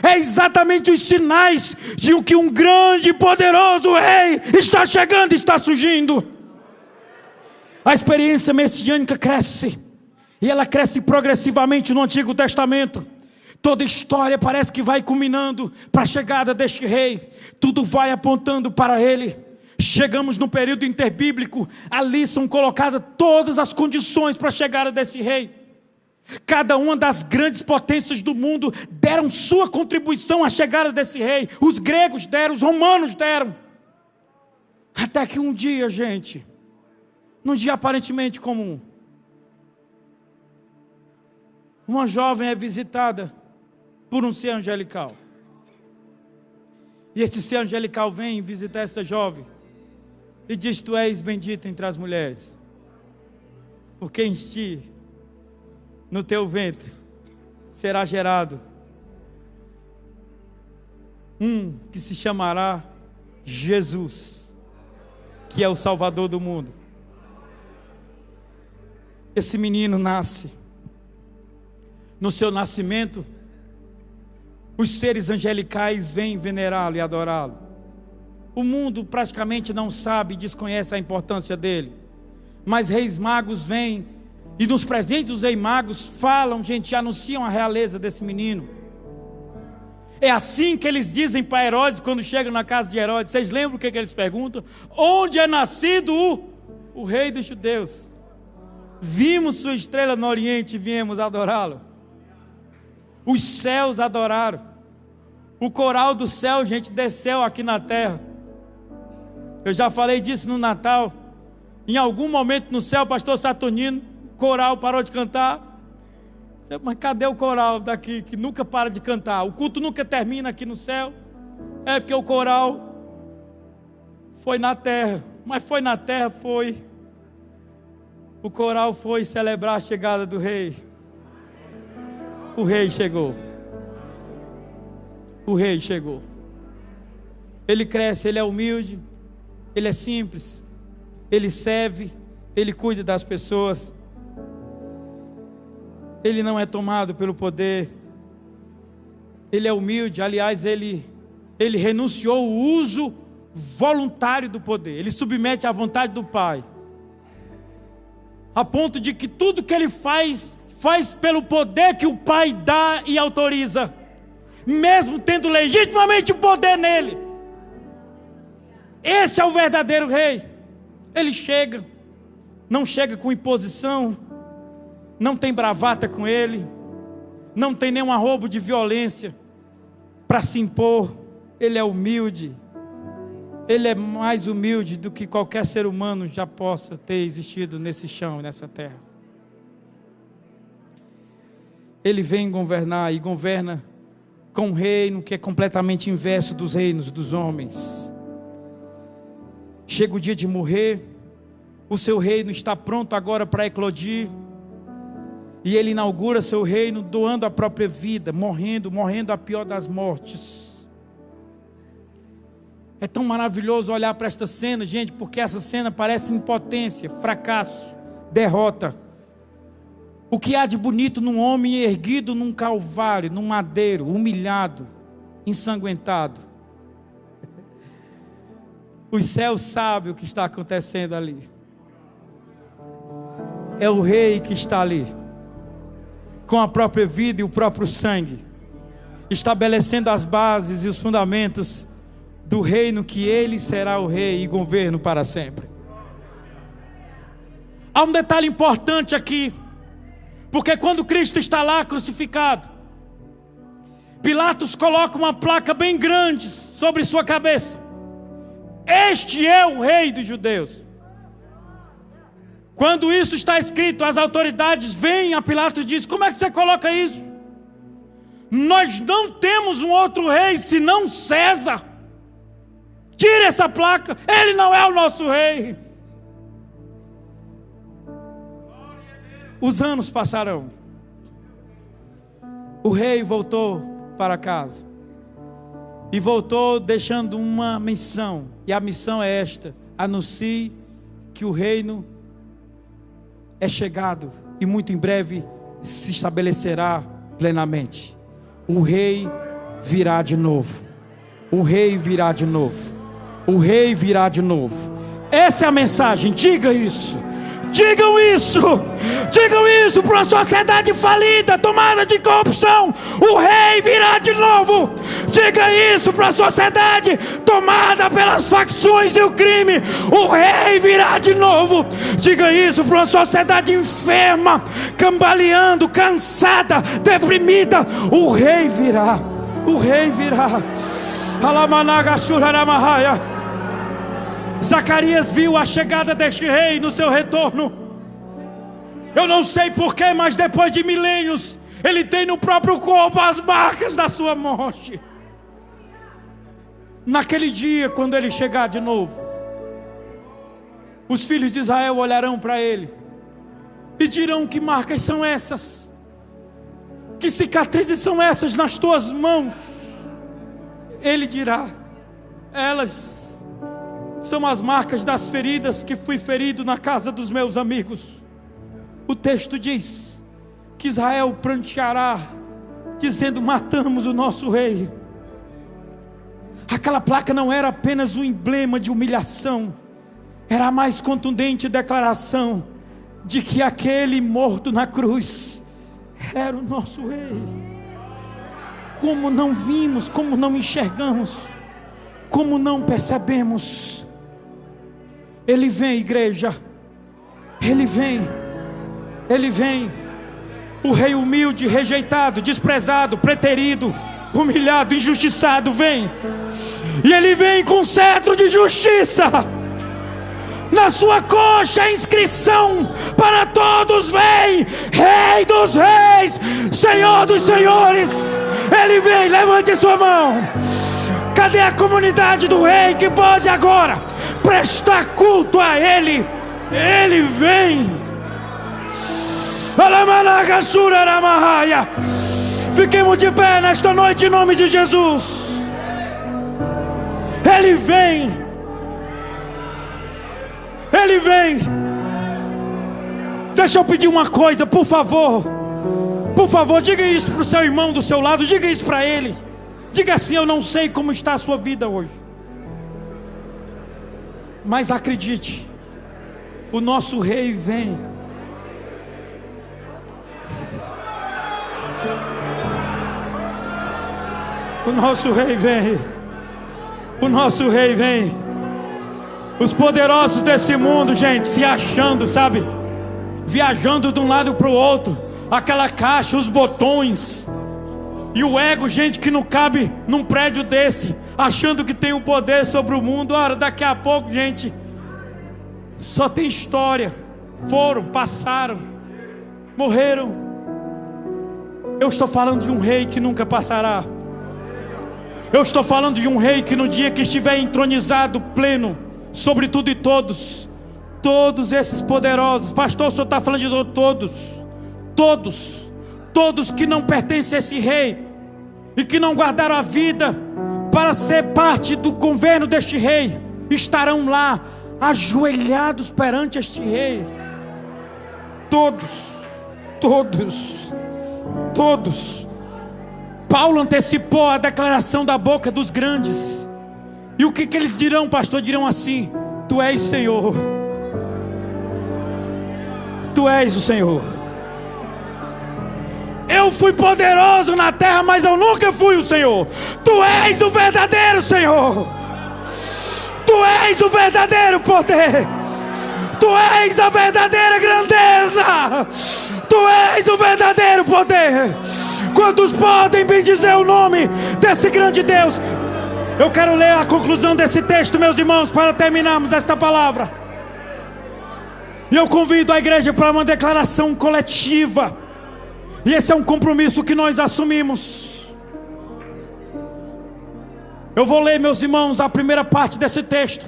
É exatamente os sinais de que um grande e poderoso rei está chegando, está surgindo. A experiência messiânica cresce, e ela cresce progressivamente no Antigo Testamento. Toda história parece que vai culminando para a chegada deste rei. Tudo vai apontando para ele. Chegamos no período interbíblico. Ali são colocadas todas as condições para a chegada desse rei. Cada uma das grandes potências do mundo deram sua contribuição à chegada desse rei. Os gregos deram, os romanos deram. Até que um dia, gente, num dia aparentemente comum, uma jovem é visitada por um ser angelical. E este ser angelical vem visitar esta jovem e diz, tu és bendita entre as mulheres, porque em ti, no teu ventre, será gerado um que se chamará Jesus, que é o Salvador do mundo. Esse menino nasce. No seu nascimento, os seres angelicais vêm venerá-lo e adorá-lo. O mundo praticamente não sabe e desconhece a importância dele. Mas reis magos vêm, e nos presentes dos reis magos falam, gente, anunciam a realeza desse menino. É assim que eles dizem para Herodes, quando chegam na casa de Herodes. Vocês lembram o que eles perguntam? Onde é nascido o rei dos judeus? Vimos sua estrela no Oriente e viemos adorá-lo. Os céus adoraram. O coral do céu, gente, desceu aqui na terra. Eu já falei disso no Natal. Em algum momento no céu, pastor Saturnino, o coral parou de cantar. Mas cadê o coral daqui que nunca para de cantar? O culto nunca termina aqui no céu. É porque o coral foi na terra. Mas foi na terra, foi. O coral foi celebrar a chegada do rei. O rei chegou. O rei chegou. Ele cresce, ele é humilde, ele é simples, ele serve, ele cuida das pessoas. Ele não é tomado pelo poder. Ele é humilde, aliás, ele renunciou o uso voluntário do poder. Ele submete à vontade do Pai. A ponto de que tudo que ele faz pelo poder que o Pai dá e autoriza. Mesmo tendo legitimamente o poder nele. Esse é o verdadeiro rei. Ele chega, não chega com imposição, não tem bravata com ele, não tem nenhum arrobo de violência para se impor. Ele é humilde. Ele é mais humilde do que qualquer ser humano já possa ter existido nesse chão, nessa terra. Ele vem governar e governa com um reino que é completamente inverso dos reinos dos homens. Chega o dia de morrer, o seu reino está pronto agora para eclodir, e ele inaugura seu reino doando a própria vida, morrendo a pior das mortes. É tão maravilhoso olhar para esta cena, gente, porque essa cena parece impotência, fracasso, derrota. O que há de bonito num homem erguido num calvário, num madeiro, humilhado, ensanguentado? Os céus sabem o que está acontecendo ali. É o rei que está ali, com a própria vida e o próprio sangue, estabelecendo as bases e os fundamentos do reino que ele será o rei e governo para sempre. Há um detalhe importante aqui, porque quando Cristo está lá crucificado, Pilatos coloca uma placa bem grande sobre sua cabeça: este é o rei dos judeus. Quando isso está escrito, as autoridades vêm a Pilatos e dizem: como é que você coloca isso? Nós não temos um outro rei senão César. Tire essa placa, ele não é o nosso rei. Os anos passarão. O rei voltou para casa. E voltou deixando uma missão. E a missão é esta: anuncie que o reino é chegado e muito em breve se estabelecerá plenamente. O rei virá de novo. O rei virá de novo. O rei virá de novo. Essa é a mensagem. Diga isso. Digam isso. Digam isso para uma sociedade falida, tomada de corrupção. O rei virá de novo. Diga isso para a sociedade tomada pelas facções e o crime. O rei virá de novo. Diga isso para uma sociedade enferma, cambaleando, cansada, deprimida. O rei virá. O rei virá. Alamanaga Shuraramahaya. Zacarias viu a chegada deste rei no seu retorno. Eu não sei porquê, mas depois de milênios, ele tem no próprio corpo as marcas da sua morte. Naquele dia, quando ele chegar de novo, os filhos de Israel olharão para ele e dirão: que marcas são essas? Que cicatrizes são essas nas tuas mãos? Ele dirá: elas são as marcas das feridas que fui ferido na casa dos meus amigos. O texto diz que Israel pranteará, dizendo: matamos o nosso rei. Aquela placa não era apenas um emblema de humilhação, era a mais contundente declaração de que aquele morto na cruz era o nosso rei. Como não vimos, como não enxergamos, como não percebemos. Ele vem, igreja. Ele vem. Ele vem. O rei humilde, rejeitado, desprezado, preterido, humilhado, injustiçado, vem. E ele vem com cetro de justiça. Na sua coxa a inscrição para todos vem: Rei dos reis, Senhor dos senhores. Ele vem, levante sua mão. Cadê a comunidade do rei que pode agora prestar culto a ele? Ele vem. Fiquemos de pé nesta noite em nome de Jesus. Ele vem. Ele vem. Deixa eu pedir uma coisa, por favor. Por favor, diga isso para o seu irmão do seu lado. Diga isso para ele. Diga assim: eu não sei como está a sua vida hoje, mas acredite, o nosso rei vem. O nosso rei vem. O nosso rei vem. Os poderosos desse mundo, gente, se achando, sabe? Viajando de um lado para o outro. Aquela caixa, os botões. E o ego, gente, que não cabe num prédio desse, achando que tem o poder sobre o mundo. Ora, daqui a pouco, gente, só tem história. Foram, passaram, morreram. Eu estou falando de um rei que nunca passará. Eu estou falando de um rei que no dia que estiver entronizado, pleno, sobre tudo e todos, todos esses poderosos, pastor, o senhor está falando de todos que não pertencem a esse rei e que não guardaram a vida para ser parte do governo deste rei, estarão lá ajoelhados perante este rei. Todos. Paulo antecipou a declaração da boca dos grandes. E o que eles dirão, pastor? Dirão assim: Tu és Senhor. Tu és o Senhor. Eu fui poderoso na terra, mas eu nunca fui o Senhor. Tu és o verdadeiro Senhor. Tu és o verdadeiro poder. Tu és a verdadeira grandeza. Tu és o verdadeiro poder. Quantos podem bendizer o nome desse grande Deus? Eu quero ler a conclusão desse texto, meus irmãos, para terminarmos esta palavra. E eu convido a igreja para uma declaração coletiva. E esse é um compromisso que nós assumimos. Eu vou ler, meus irmãos, a primeira parte desse texto,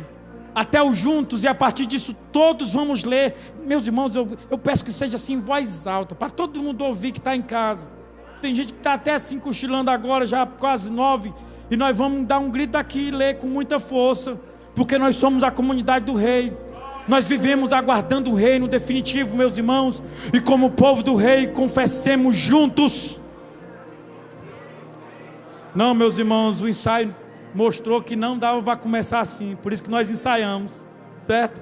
até o juntos, e a partir disso todos vamos ler. Meus irmãos, eu peço que seja assim em voz alta, para todo mundo ouvir que está em casa. Tem gente que está até assim cochilando agora, já quase 9, e nós vamos dar um grito aqui e ler com muita força, porque nós somos a comunidade do rei. Nós vivemos aguardando o reino definitivo, meus irmãos, e como povo do rei confessemos juntos. Não, meus irmãos, o ensaio mostrou que não dava para começar assim, por isso que nós ensaiamos, certo?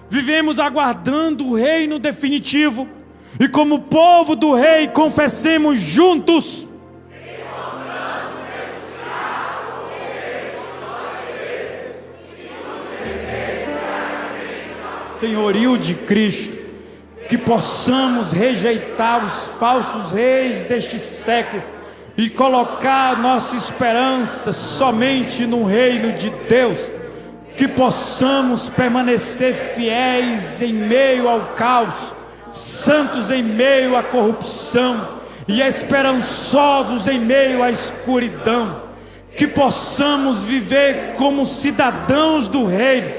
Vivemos aguardando o reino definitivo, e como povo do rei confessemos juntos. Senhorio de Cristo, que possamos rejeitar os falsos reis deste século e colocar nossa esperança somente no reino de Deus, que possamos permanecer fiéis em meio ao caos, santos em meio à corrupção e esperançosos em meio à escuridão, que possamos viver como cidadãos do reino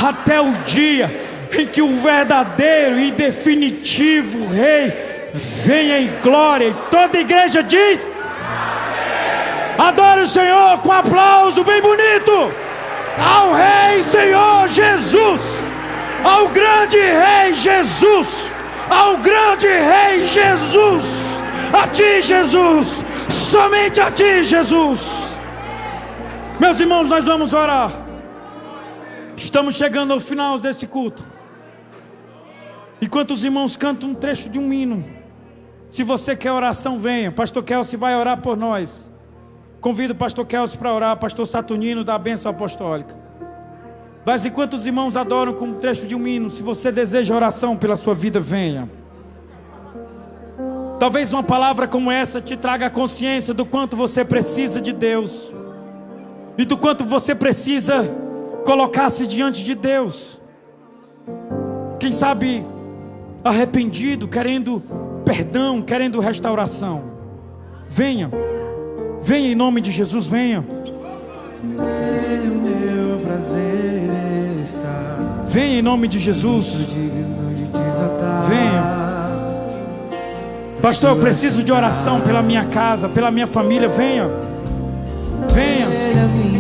até o dia em que o verdadeiro e definitivo rei venha em glória. E toda a igreja diz: adore o Senhor com um aplauso bem bonito ao Rei Senhor Jesus, ao grande Rei Jesus, ao grande Rei Jesus, a Ti, Jesus, somente a Ti, Jesus. Meus irmãos, nós vamos orar. Estamos chegando ao final desse culto. Enquanto os irmãos cantam um trecho de um hino, se você quer oração, venha. Pastor Kelsey vai orar por nós. Convido o pastor Kelsey para orar, pastor Saturnino da bênção apostólica. Mas enquanto os irmãos adoram com um trecho de um hino, se você deseja oração pela sua vida, venha. Talvez uma palavra como essa te traga a consciência do quanto você precisa de Deus e do quanto você precisa colocar-se diante de Deus. Quem sabe arrependido, querendo perdão, querendo restauração. Venha, venha em nome de Jesus, venha. Nele o meu prazer está. Venha em nome de Jesus. Digno de desatar. Venha. Pastor, eu preciso de oração pela minha casa, pela minha família. Venha, venha.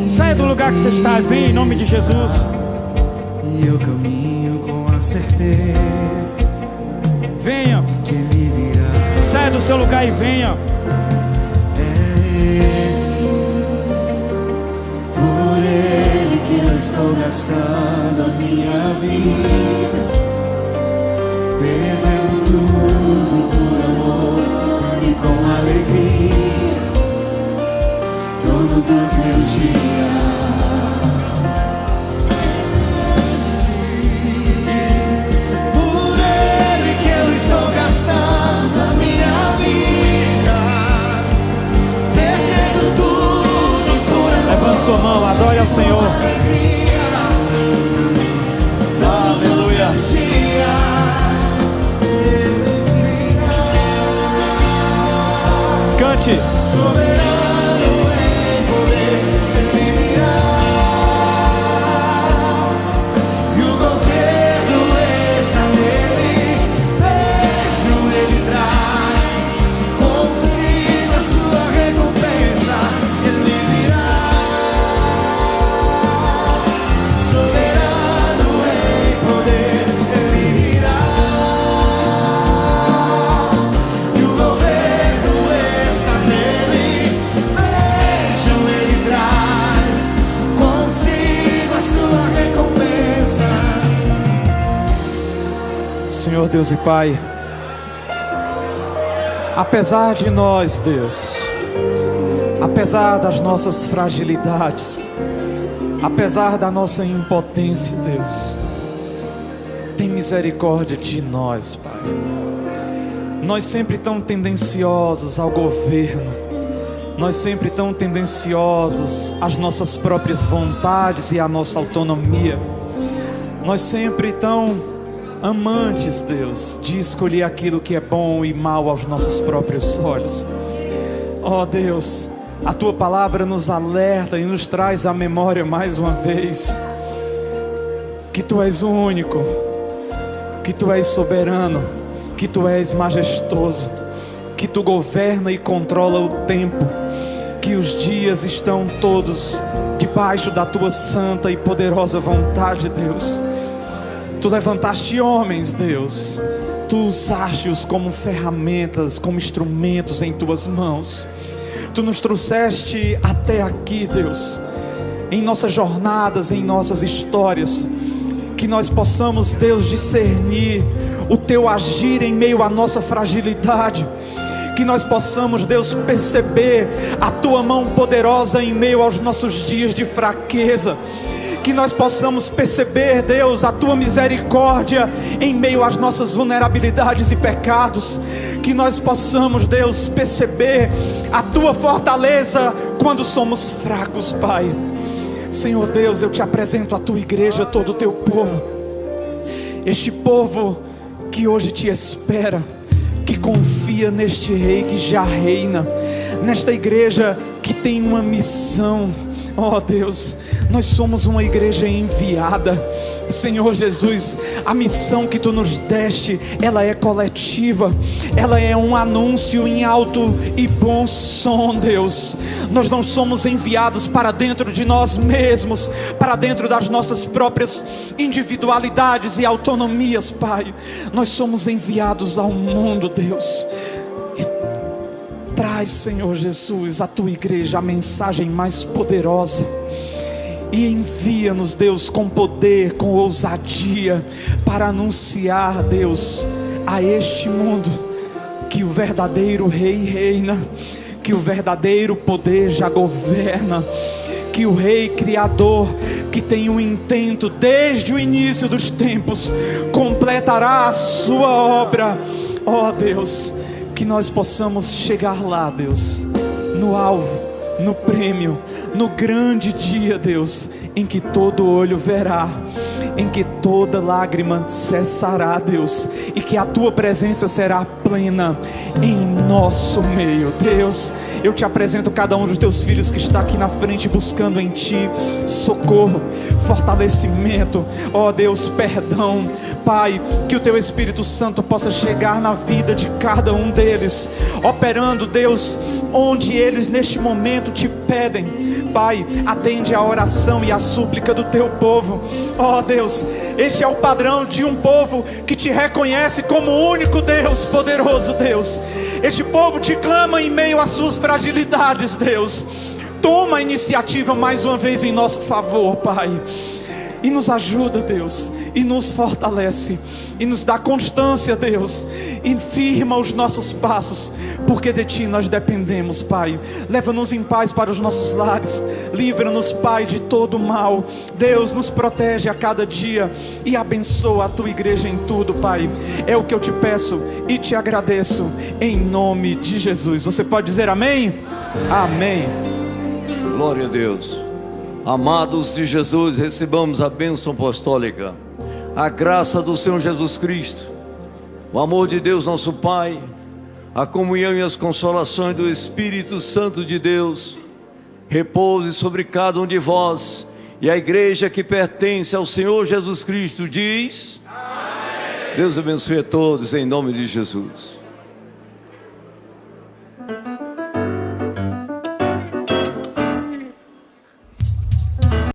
Saia do lugar que você está, venha em nome de Jesus. E eu caminho com a certeza Venha, que Ele virá. saia do seu lugar e venha. Por Ele que eu estou gastando a minha vida, perdendo tudo por amor e com alegria, dono dos meus dias. Por Ele que eu estou gastando a minha vida, perdendo tudo por amor. Levante sua mão, adore ao Senhor. Aleluia. Cante. Soberano em poder, Ele virá, e o governo está nele. Beijo Ele traz, consigo a sua recompensa. Ele virá, soberano em poder, Ele virá, e o governo está nele. Beijo Ele traz, consigo a sua recompensa. Senhor Deus e Pai, apesar de nós, Deus, apesar das nossas fragilidades, apesar da nossa impotência, Deus, tem misericórdia de nós, Pai. Nós sempre tão tendenciosos ao governo, nós sempre tão tendenciosos às nossas próprias vontades e à nossa autonomia, nós sempre tão amantes, Deus, de escolher aquilo que é bom e mal aos nossos próprios olhos. Ó Deus, a Tua palavra nos alerta e nos traz à memória mais uma vez que Tu és o único, que Tu és soberano, que Tu és majestoso, que Tu governa e controla o tempo, que os dias estão todos debaixo da Tua santa e poderosa vontade, Deus. Tu levantaste homens, Deus, Tu usaste-os como ferramentas, como instrumentos em Tuas mãos. Tu nos trouxeste até aqui, Deus, em nossas jornadas, em nossas histórias, que nós possamos, Deus, discernir o Teu agir em meio à nossa fragilidade, que nós possamos, Deus, perceber a Tua mão poderosa em meio aos nossos dias de fraqueza, que nós possamos perceber, Deus, a Tua misericórdia em meio às nossas vulnerabilidades e pecados, que nós possamos, Deus, perceber a Tua fortaleza quando somos fracos, Pai. Senhor Deus, eu Te apresento a Tua igreja, todo o Teu povo, este povo que hoje Te espera, que confia neste Rei que já reina, nesta igreja que tem uma missão. Ó Deus, nós somos uma igreja enviada. Senhor Jesus, a missão que Tu nos deste, ela é coletiva, ela é um anúncio em alto e bom som, Deus. Nós não somos enviados para dentro de nós mesmos, para dentro das nossas próprias individualidades e autonomias, Pai. Nós somos enviados ao mundo, Deus. Traz, Senhor Jesus, à Tua igreja a mensagem mais poderosa e envia-nos, Deus, com poder, com ousadia, para anunciar, Deus, a este mundo que o verdadeiro Rei reina, que o verdadeiro poder já governa, que o Rei Criador, que tem um intento desde o início dos tempos, completará a sua obra. Ó Deus, que nós possamos chegar lá, Deus, no alvo, no prêmio, no grande dia, Deus, em que todo olho verá, em que toda lágrima cessará, Deus, e que a tua presença será plena em nosso meio. Deus, eu te apresento cada um dos teus filhos que está aqui na frente buscando em ti socorro, fortalecimento, ó Deus, perdão. Pai, que o teu Espírito Santo possa chegar na vida de cada um deles, operando, Deus, onde eles neste momento te pedem. Pai, atende a oração e a súplica do teu povo. Ó Deus, este é o padrão de um povo que te reconhece como o único Deus, poderoso Deus. Este povo te clama em meio às suas fragilidades, Deus. Toma a iniciativa mais uma vez em nosso favor, Pai, e nos ajuda, Deus, e nos fortalece, e nos dá constância, Deus, e firma os nossos passos, porque de Ti nós dependemos, Pai. Leva-nos em paz para os nossos lares, livra-nos, Pai, de todo mal. Deus, nos protege a cada dia, e abençoa a Tua igreja em tudo, Pai. É o que eu te peço, e te agradeço, em nome de Jesus. Você pode dizer amém? Amém. Glória a Deus. Amados de Jesus, recebamos a bênção apostólica, a graça do Senhor Jesus Cristo, o amor de Deus nosso Pai, a comunhão e as consolações do Espírito Santo de Deus, repouse sobre cada um de vós, e a igreja que pertence ao Senhor Jesus Cristo diz: amém. Deus abençoe a todos em nome de Jesus.